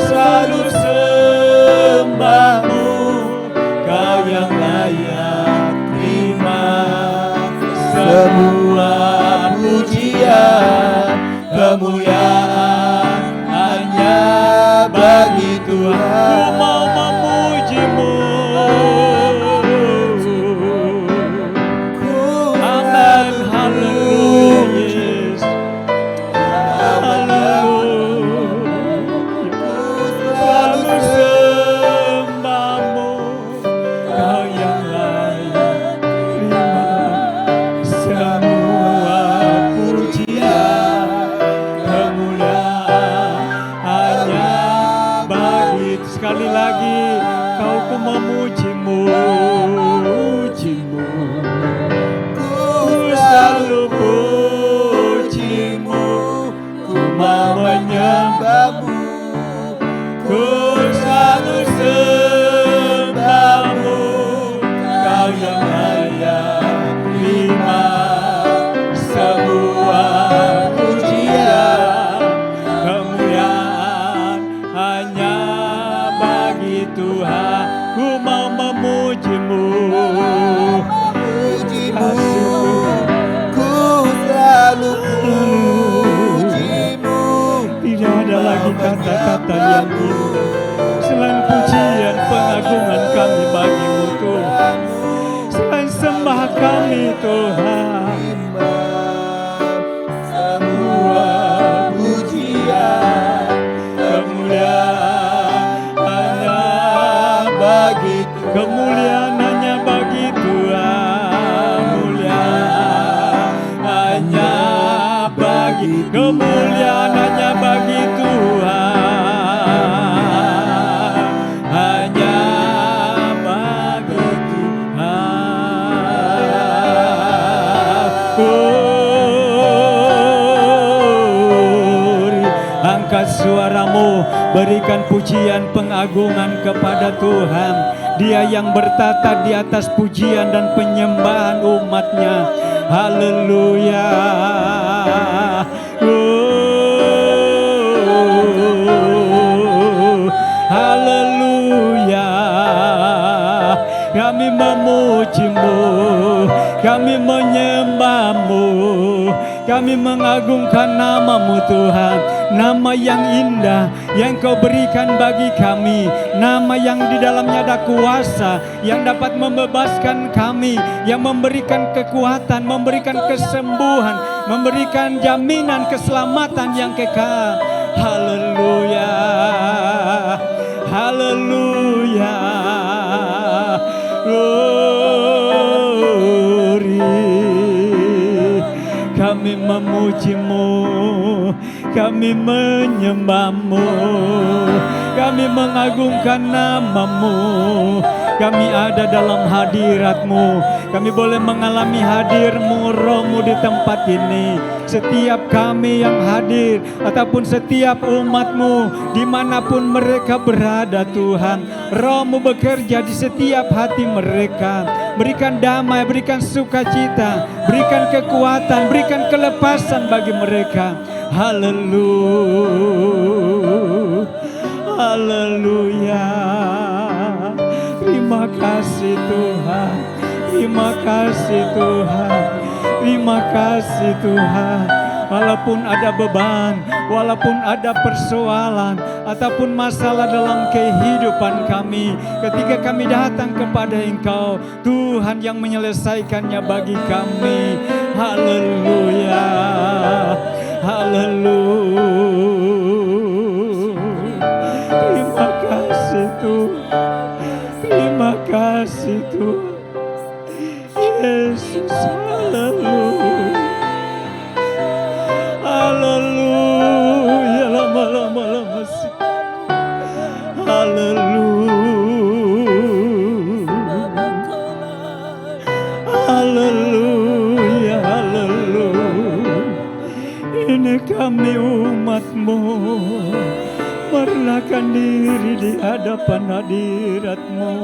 selalu sembah-Mu. Kau yang layak terima semua pujian, kemuliaan hanya bagi Tuhan. Ku mau memuji-Mu. Amin. Haleluya. Yesus. Haleluya. Selalu sembah-Mu. Kau yang layak terima semua pujian, kemuliaan hanya bagi. Sekali lagi, Kau ku memuji-Mu, puji-Mu, ku selalu puji-Mu, ku mau menyembah-Mu, ku selalu sembah-Mu. Kau yang layak terima semua pujian, kemuliaan hanya bagi Tuhan. Ku mau memuji-Mu, ku selalu puji-Mu. Tidak ada lagi kata-kata yang indah selain pujian pengagungan kami bagi-Mu Tuhan, selain sembah kami Tuhan. Semua pujian, kemuliaan hanya suaramu, berikan pujian pengagungan kepada Tuhan. Dia yang bertata di atas pujian dan penyembahan umatnya. Haleluya. Haleluya. Kami memuji-Mu, kami menyembah-Mu, kami mengagungkan nama-Mu Tuhan. Nama yang indah yang Kau berikan bagi kami, nama yang di dalamnya ada kuasa, yang dapat membebaskan kami, yang memberikan kekuatan, memberikan kesembuhan, memberikan jaminan keselamatan yang kekal. Haleluya. Haleluya. Glory. Kami memuji-Mu, kami menyembah-Mu, kami mengagungkan nama-Mu. Kami ada dalam hadirat-Mu, kami boleh mengalami hadir-Mu, Roh-Mu di tempat ini. Setiap kami yang hadir ataupun setiap umat-Mu dimanapun mereka berada Tuhan, Roh-Mu bekerja di setiap hati mereka. Berikan damai, berikan sukacita, berikan kekuatan, berikan kelepasan bagi mereka. Haleluya. Haleluya. Terima kasih Tuhan. Terima kasih Tuhan. Terima kasih Tuhan. Walaupun ada beban, walaupun ada persoalan ataupun masalah dalam kehidupan kami, ketika kami datang kepada Engkau, Tuhan yang menyelesaikannya bagi kami. Haleluya. Haleluya. Terima kasih Tuhan. Terima kasih Tuhan. Yesus. Haleluya. Haleluya. Lama-lama sih. Haleluya. Haleluya. Haleluya. Ini kami umat-Mu, merendahkan diri di hadapan hadirat-Mu.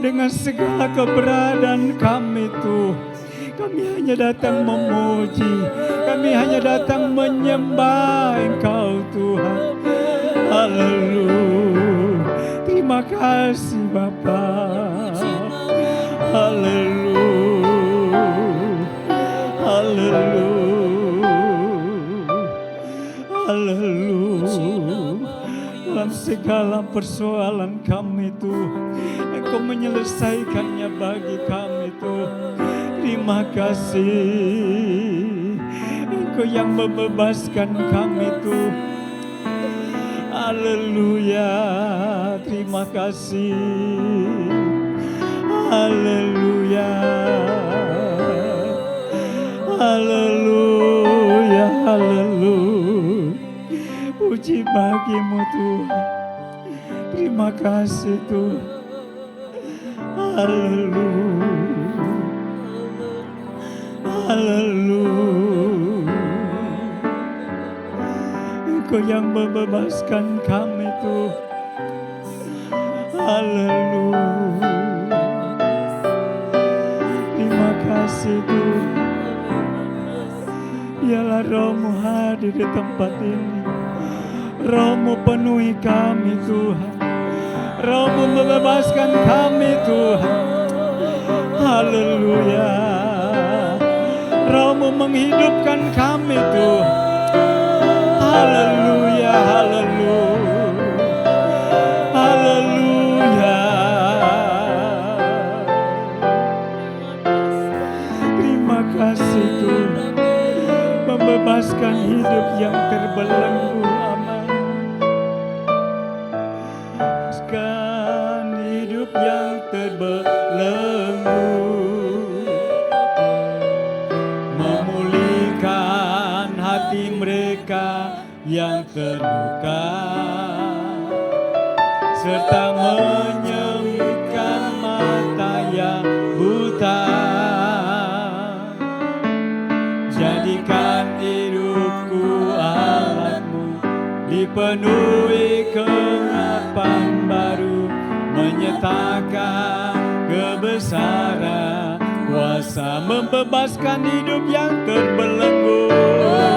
Dengan segala keberadaan kami Tuhan, kami hanya datang memuji, kami hanya datang menyembah Engkau Tuhan. Haleluya. Terima kasih Bapa. Haleluya. Haleluya. Haleluya. Dalam segala persoalan kami Tuhan, Engkau menyelesaikannya bagi kami Tuhan. Terima kasih, Engkau yang membebaskan kami Tuhan. Haleluya. Terima kasih. Haleluya. Haleluya. Haleluya. Puji bagi-Mu Tuhan. Terima kasih Tuhan. Haleluya. Haleluya. Engkau yang membebaskan kami Tuhan. Haleluya. Terima kasih Tuhan. Biarlah Roh-Mu hadir di tempat ini. Roh-Mu penuhi kami Tuhan. Roh-Mu membebaskan kami Tuhan. Haleluya. Roh-Mu menghidupkan kami Tuhan. Haleluya. Haleluya. Haleluya. Terima kasih Tuhan, membebaskan hidup yang terbelenggu. Hidup yang terbelenggu, memulihkan hati mereka yang terluka, serta menyembuhkan mata yang buta. Jadikan hidupku alat-Mu, menyatakan kebesaran kuasa membebaskan hidup yang terbelenggu,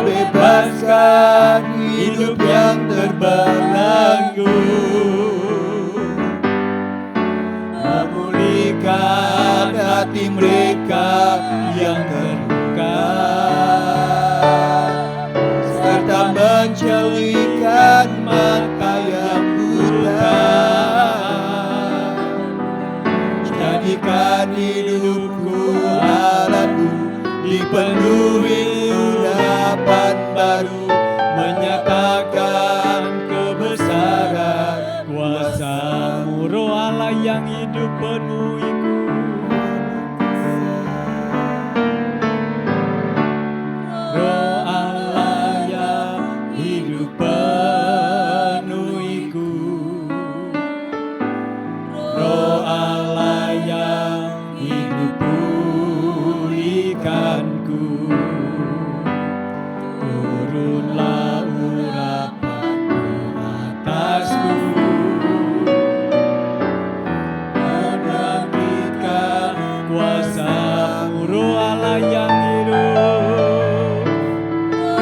Membebaskan hidup yang terbelenggu, memulihkan hati mereka yang terluka, serta menjelikan mata yang buta. Jadikan hidupku alatku, dipenuhi urapan baru, menyatakan kebesaran kuasa-Mu, Roh Allah yang hidup penuhiku. Roh Allah yang hidup penuhiku. Roh Allah yang hidup pulihkanku. Turunlah urapan-Mu atasku, membangkitkan kuasa-Mu, Roh Allah yang hidup.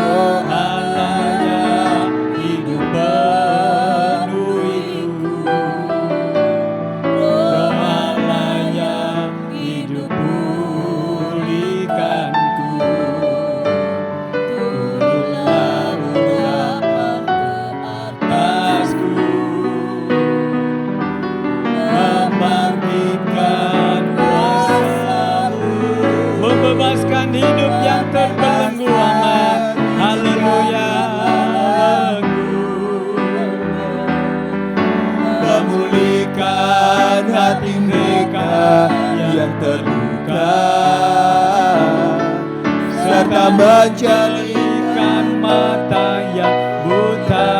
Roh Allah yang hidup penuhiku. Roh Allah yang hidup pulihkanku. Turunlah urapan atasku, membangkitkan kuasa-Mu, membebaskan hidup yang terbelenggu. Amin. Haleluya. memulihkan hati mereka yang terluka, serta menjelikan mata yang buta.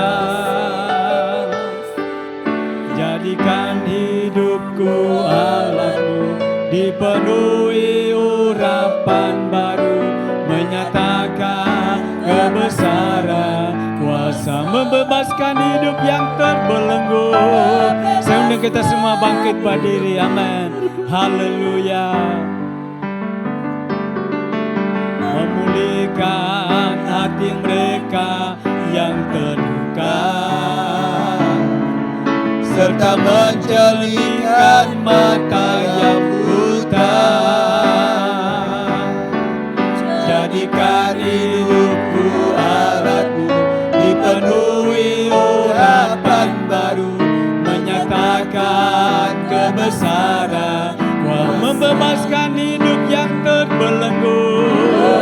Jadikan hidupku alatmu, dipenuhi urapan baru, menyatakan kebesaran kuasa membebaskan hidup yang terbelenggu. Saya undang kita semua bangkit berdiri. Amin. Haleluya. Memulihkan hati mereka yang terluka, serta menjelikan mata yang buta. Jadikan hidupku alatku, dipenuhi urapan baru, menyatakan kebesaran Wah, membebaskan hidup yang terbelenggu.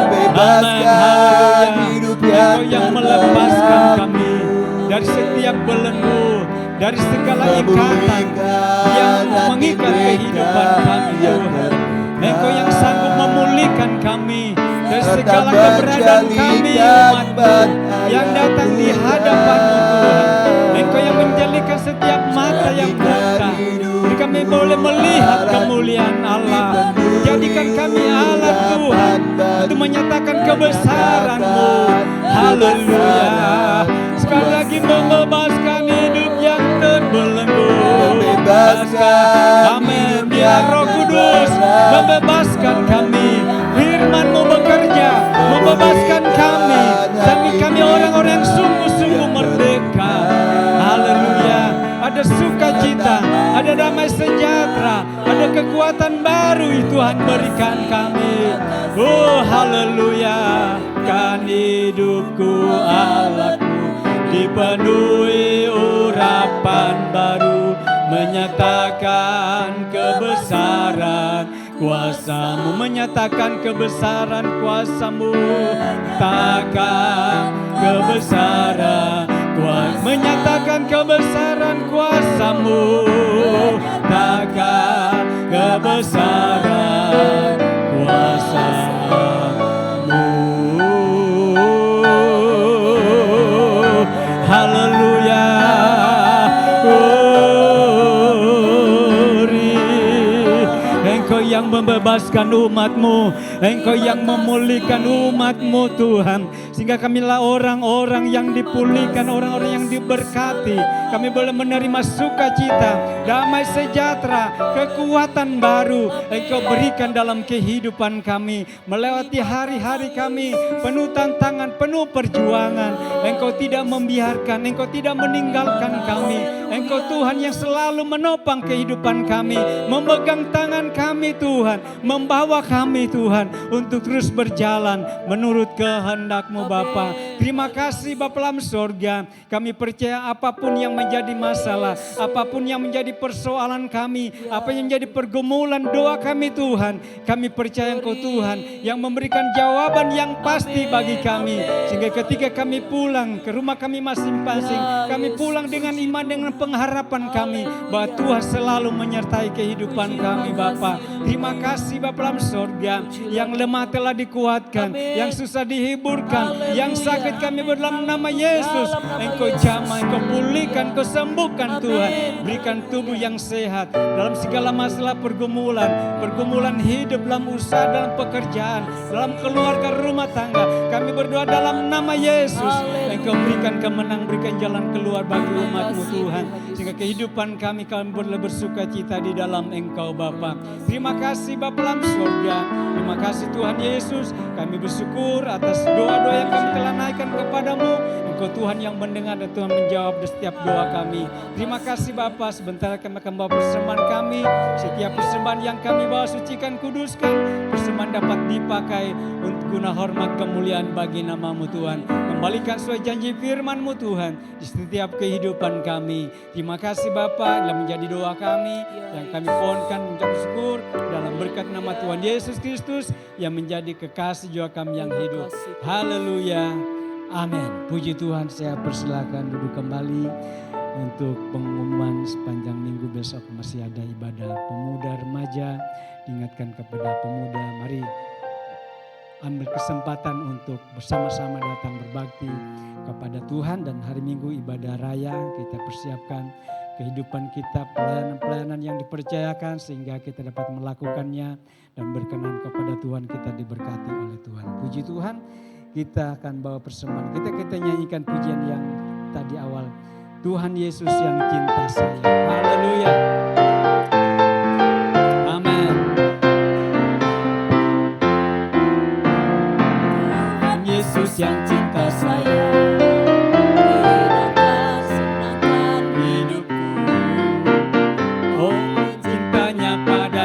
Membebaskan hidup yang Engkau yang melepaskan kami dari setiap belenggu, dari segala ikatan yang mengikat kehidupan kami, Tuhan. Engkau yang sanggup memulihkan kami dari segala keberadaan kami, umat-Mu yang datang di hadapan-Mu, Tuhan. Engkau yang menjadikan setiap mata yang buta, kami boleh melihat kemuliaan Allah. Jadikan kami alat Tuhan untuk menyatakan kebesaran-Mu. Haleluya. Sekali lagi membebaskan hidup yang terbelenggu. Amin. Biar Roh Kudus membebaskan kami. Firman-Mu bekerja membebaskan kami, sampai kami orang-orang yang sungguh-sungguh merdeka. Haleluya. Ada sukacita, ada damai sejahtera, ada kekuatan baru Tuhan berikan kami. Oh haleluya. Kan hidupku alatku, dipenuhi urapan baru, menyatakan kebesaran kuasa-Mu, menyatakan kebesaran kuasa-Mu, takkan kebesaran kuasa, menyatakan kebesaran kuasa-Mu, takkan kebesaran kuasa-Mu. Haleluya. Engkau yang membebaskan umat-Mu, Engkau yang memulihkan umat-Mu Tuhan. Sehingga kamilah orang-orang yang dipulihkan, orang-orang yang diberkati. Kami boleh menerima sukacita, damai sejahtera, kekuatan baru Engkau berikan dalam kehidupan kami. Melewati hari-hari kami penuh tantangan, penuh perjuangan. Engkau tidak membiarkan, Engkau tidak meninggalkan kami. Engkau Tuhan yang selalu menopang kehidupan kami, memegang tangan kami Tuhan, membawa kami Tuhan untuk terus berjalan menurut kehendak-Mu Bapa. Terima kasih Bapa dalam sorga. Kami percaya apapun yang menjadi masalah, apapun yang menjadi persoalan kami, apa yang menjadi pergumulan doa kami Tuhan, kami percaya Engkau Tuhan yang memberikan jawaban yang pasti bagi kami. Sehingga ketika kami pulang ke rumah kami masing-masing, kami pulang dengan iman, dengan pengharapan kami bahwa Tuhan selalu menyertai kehidupan kami Bapa. Terima kasih Bapa dalam sorga, yang lemah telah dikuatkan, yang susah dihiburkan, yang sakit kami dalam nama Yesus Engkau jamah, Engkau pulihkan, Engkau sembuhkan Tuhan. Berikan tubuh yang sehat dalam segala masalah pergumulan hidup, dalam usaha, dalam pekerjaan, dalam keluarga rumah tangga. Kami berdoa dalam nama Yesus, Engkau berikan kemenangan, berikan jalan keluar bagi umat-Mu Tuhan. Sehingga kehidupan kami boleh bersuka cita di dalam Engkau Bapa. Terima kasih Bapa dalam surga. Terima kasih Tuhan Yesus. Kami bersyukur atas doa-doa yang kami telah naikkan kepadamu. Engkau Tuhan yang mendengar dan Tuhan menjawab di setiap doa kami. Terima kasih Bapa. Sebentar kami akan bawa persembahan kami. Setiap persembahan yang kami bawa sucikan, kuduskan. Persembahan dapat dipakai untuk guna hormat kemuliaan bagi nama-Mu Tuhan. Kembalikan sesuai janji firman-Mu Tuhan di setiap kehidupan kami. Terima kasih Bapa, dalam menjadi doa kami yang kami pohonkan mengucap syukur dalam berkat nama Tuhan Yesus Kristus yang menjadi kekasih jiwa kami yang hidup. Haleluya. Amin. Puji Tuhan, saya persilakan duduk kembali untuk pengumuman sepanjang minggu besok masih ada ibadah pemuda remaja. Diingatkan kepada pemuda, mari ambil kesempatan untuk bersama-sama datang berbakti kepada Tuhan. Dan hari Minggu ibadah raya kita persiapkan kehidupan kita, pelayanan-pelayanan yang dipercayakan sehingga kita dapat melakukannya dan berkenan kepada Tuhan, kita diberkati oleh Tuhan. Puji Tuhan, kita akan bawa persembahan. Kita nyanyikan pujian yang tadi awal. Tuhan Yesus yang cinta saya. Haleluya. Amin. Tuhan Yesus yang cinta saya.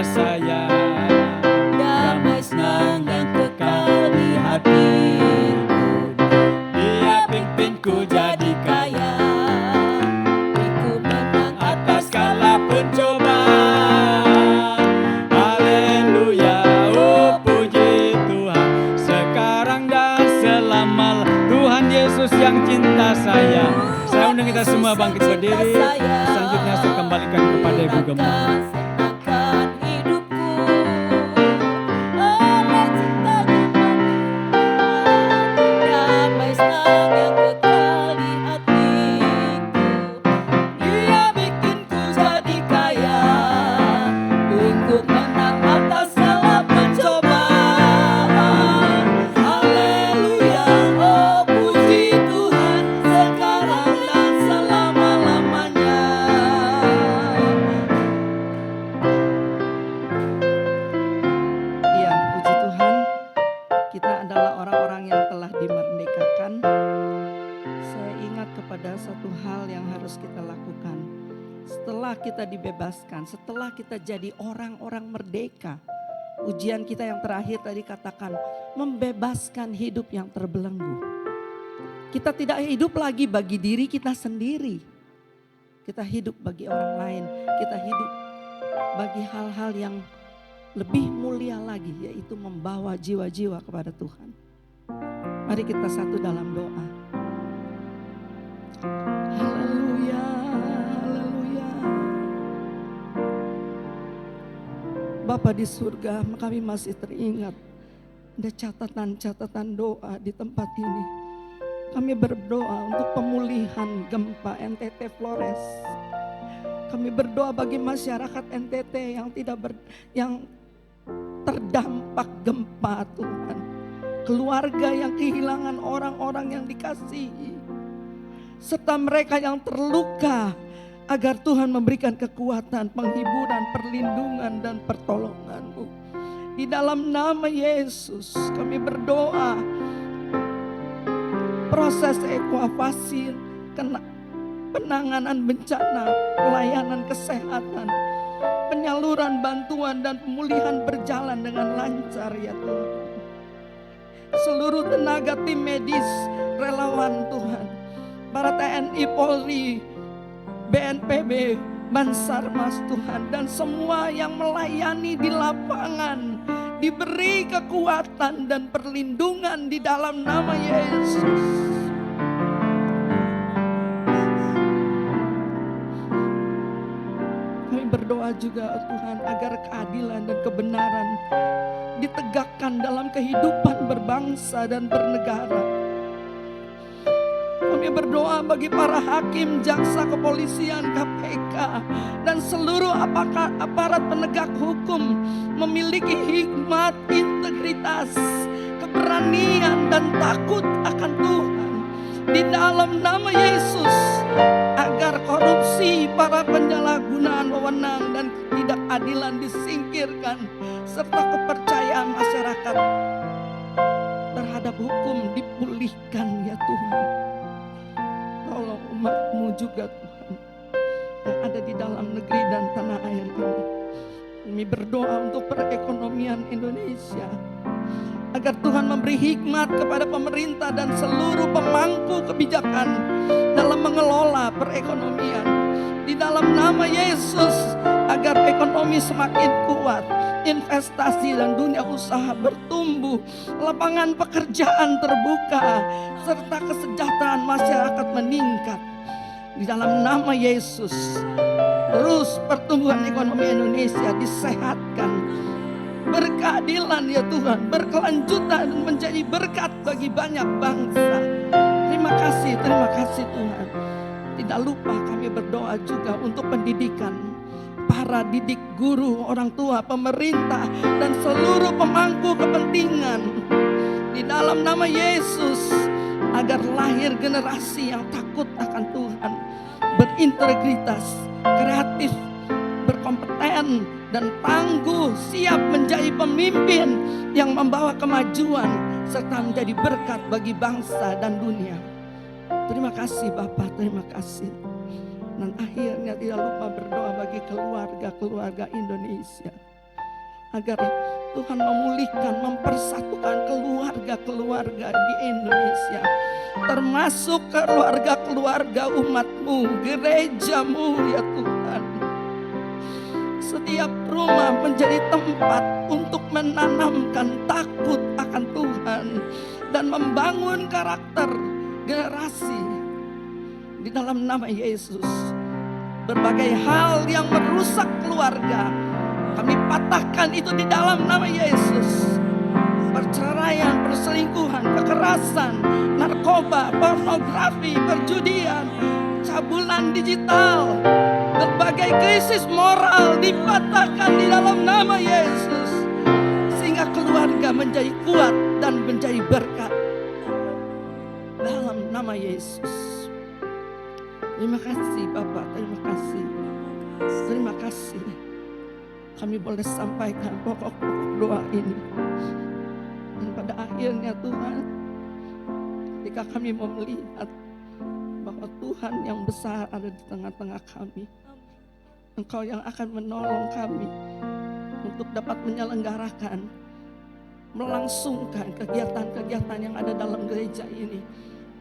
Saya damai senang yang kekal di hatiku. Dia pimpinku jadi kaya, ku menang atas segala pencobaan. Haleluya, oh puji Tuhan, sekarang dan selama. Tuhan Yesus yang cinta saya. Saya undang kita semua bangkit berdiri. Selanjutnya saya kembalikan kepada Ibu Gembala. Kita dibebaskan, setelah kita jadi orang-orang merdeka. Ujian kita yang terakhir tadi katakan membebaskan hidup yang terbelenggu. Kita tidak hidup lagi bagi diri kita sendiri. Kita hidup bagi orang lain. Kita hidup bagi hal-hal yang lebih mulia lagi, yaitu membawa jiwa-jiwa kepada Tuhan. Mari kita satu dalam doa. Bapa di surga, kami masih teringat ada catatan-catatan doa di tempat ini. Kami berdoa untuk pemulihan gempa NTT Flores. Kami berdoa bagi masyarakat NTT yang terdampak gempa Tuhan. Keluarga yang kehilangan orang-orang yang dikasihi. Serta mereka yang terluka, agar Tuhan memberikan kekuatan, penghiburan, perlindungan, dan pertolongan-Mu. Di dalam nama Yesus kami berdoa, proses evakuasi, penanganan bencana, pelayanan kesehatan, penyaluran bantuan dan pemulihan berjalan dengan lancar ya Tuhan. Seluruh tenaga tim medis, relawan Tuhan, para TNI, Polri, BNPB, Bansarmas Tuhan, dan semua yang melayani di lapangan, diberi kekuatan dan perlindungan di dalam nama Yesus. Kami berdoa juga Tuhan agar keadilan dan kebenaran ditegakkan dalam kehidupan berbangsa dan bernegara. Kami berdoa bagi para hakim, jaksa kepolisian, KPK, dan seluruh aparat penegak hukum memiliki hikmat, integritas, keberanian, dan takut akan Tuhan. Di dalam nama Yesus, agar korupsi, para penyalahgunaan wewenang, dan ketidakadilan disingkirkan, serta kepercayaan masyarakat terhadap hukum dipulihkan ya Tuhan. Tolong umat-Mu juga Tuhan yang ada di dalam negeri dan tanah air ini. Kami berdoa untuk perekonomian Indonesia, agar Tuhan memberi hikmat kepada pemerintah dan seluruh pemangku kebijakan dalam mengelola perekonomian. Di dalam nama Yesus, agar ekonomi semakin kuat, investasi dan dunia usaha bertumbuh, lapangan pekerjaan terbuka, serta kesejahteraan masyarakat meningkat. Di dalam nama Yesus, terus pertumbuhan ekonomi Indonesia disehatkan, berkeadilan ya Tuhan, berkelanjutan dan menjadi berkat bagi banyak bangsa. Terima kasih Tuhan. Tidak lupa kami berdoa juga untuk pendidikan, para didik, guru, orang tua, pemerintah, dan seluruh pemangku kepentingan. Di dalam nama Yesus, agar lahir generasi yang takut akan Tuhan, berintegritas, kreatif, berkompeten, dan tangguh, siap menjadi pemimpin yang membawa kemajuan, serta menjadi berkat bagi bangsa dan dunia. Terima kasih Bapak, terima kasih. Dan akhirnya tidak lupa berdoa bagi keluarga-keluarga Indonesia, agar Tuhan memulihkan, mempersatukan keluarga-keluarga di Indonesia, termasuk keluarga-keluarga umat-Mu, gereja-Mu ya Tuhan. Setiap rumah menjadi tempat untuk menanamkan takut akan Tuhan dan membangun karakter generasi. Di dalam nama Yesus, berbagai hal yang merusak keluarga, kami patahkan itu di dalam nama Yesus. Perceraian, perselingkuhan, kekerasan, narkoba, pornografi, perjudian, cabulan digital, berbagai krisis moral dipatahkan di dalam nama Yesus, sehingga keluarga menjadi kuat dan menjadi berkat dalam nama Yesus. Terima kasih Bapak, terima kasih. Terima kasih. Kami boleh sampaikan pokok-pokok doa ini. Dan pada akhirnya Tuhan, ketika kami mau melihat bahwa Tuhan yang besar ada di tengah-tengah kami, Engkau yang akan menolong kami untuk dapat menyelenggarakan, melangsungkan kegiatan-kegiatan yang ada dalam gereja ini.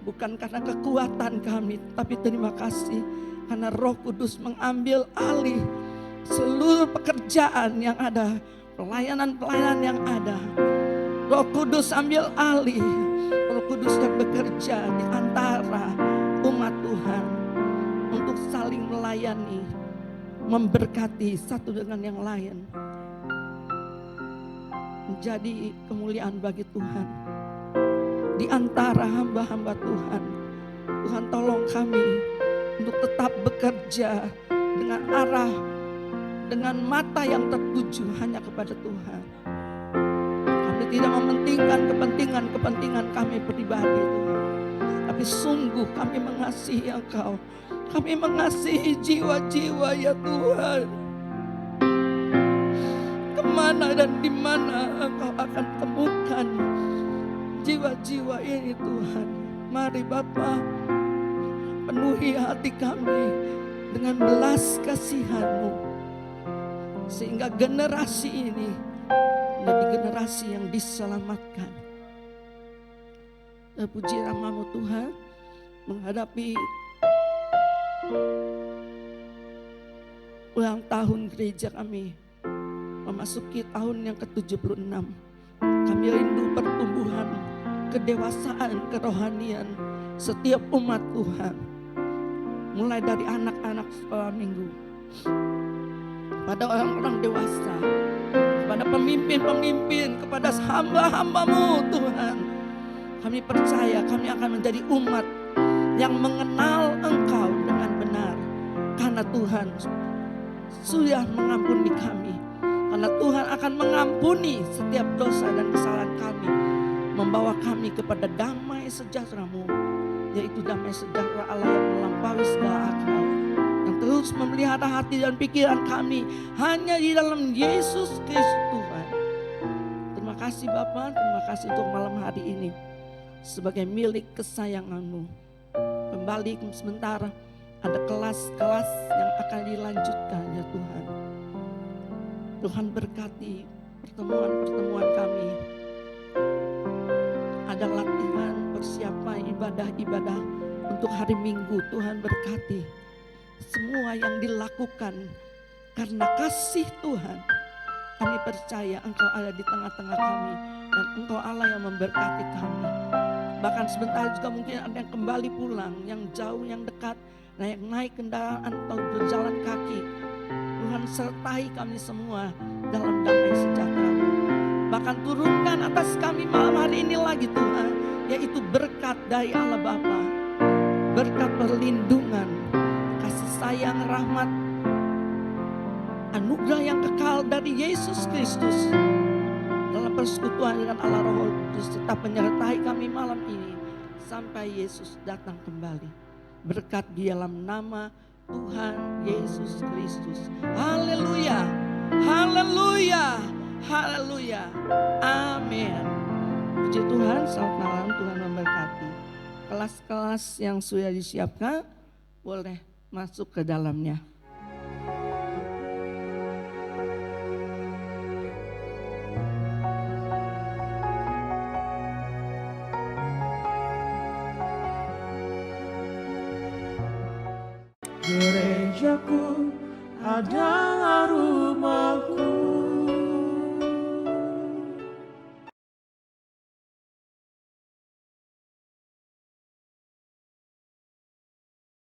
Bukan karena kekuatan kami, tapi terima kasih karena Roh Kudus mengambil alih seluruh pekerjaan yang ada, pelayanan-pelayanan yang ada. Roh Kudus ambil alih, Roh Kudus yang bekerja di antara umat Tuhan untuk saling melayani, memberkati satu dengan yang lain, menjadi kemuliaan bagi Tuhan. Di antara hamba-hamba Tuhan, Tuhan tolong kami untuk tetap bekerja dengan arah, dengan mata yang tertuju hanya kepada Tuhan. tidak mementingkan kepentingan kami pribadi Tuhan. Tapi sungguh kami mengasihi Engkau. Kami mengasihi jiwa-jiwa ya Tuhan. Kemana dan di mana Engkau akan temukan jiwa-jiwa ini Tuhan. Mari Bapa, penuhi hati kami dengan belas kasihan-Mu, sehingga generasi ini menjadi generasi yang diselamatkan. Dan puji nama-Mu Tuhan, menghadapi ulang tahun gereja kami, memasuki tahun yang ke-76. Kami rindu pertumbuhan, kedewasaan, kerohanian setiap umat Tuhan. Mulai dari anak-anak sekolah minggu, pada orang-orang dewasa, kepada pemimpin-pemimpin, kepada hamba-hamba-Mu Tuhan. Kami percaya kami akan menjadi umat yang mengenal Engkau dengan benar. Karena Tuhan sudah mengampuni kami. Karena Tuhan akan mengampuni setiap dosa dan kesalahan kami. Membawa kami kepada damai sejahtera-Mu, yaitu damai sejahtera Allah yang melampaui segala akal, yang terus memelihara hati dan pikiran kami hanya di dalam Yesus Kristus Tuhan. Terima kasih Bapa, terima kasih untuk malam hari ini sebagai milik kesayangan-Mu. Kembali sementara ada kelas-kelas yang akan dilanjutkan ya Tuhan. Tuhan berkati pertemuan-pertemuan kami. Ada latihan persiapan ibadah-ibadah untuk hari Minggu. Tuhan berkati semua yang dilakukan karena kasih Tuhan. Kami percaya Engkau ada di tengah-tengah kami dan Engkau Allah yang memberkati kami. Bahkan sebentar juga mungkin ada yang kembali pulang, yang jauh, yang dekat, naik kendaraan atau berjalan kaki. Tuhan sertai kami semua dalam damai sejahtera. Bahkan turunkan atas kami malam hari ini lagi Tuhan, yaitu berkat dari Allah Bapa, berkat perlindungan, kasih sayang, rahmat, anugerah yang kekal dari Yesus Kristus dalam persekutuan dengan Allah Roh Kudus tetap menyertai kami malam ini sampai Yesus datang kembali. Berkat di dalam nama Tuhan Yesus Kristus. Haleluya, haleluya, haleluya, amin. Puji Tuhan, selamat malam, Tuhan memberkati. Kelas-kelas yang sudah disiapkan boleh masuk ke dalamnya.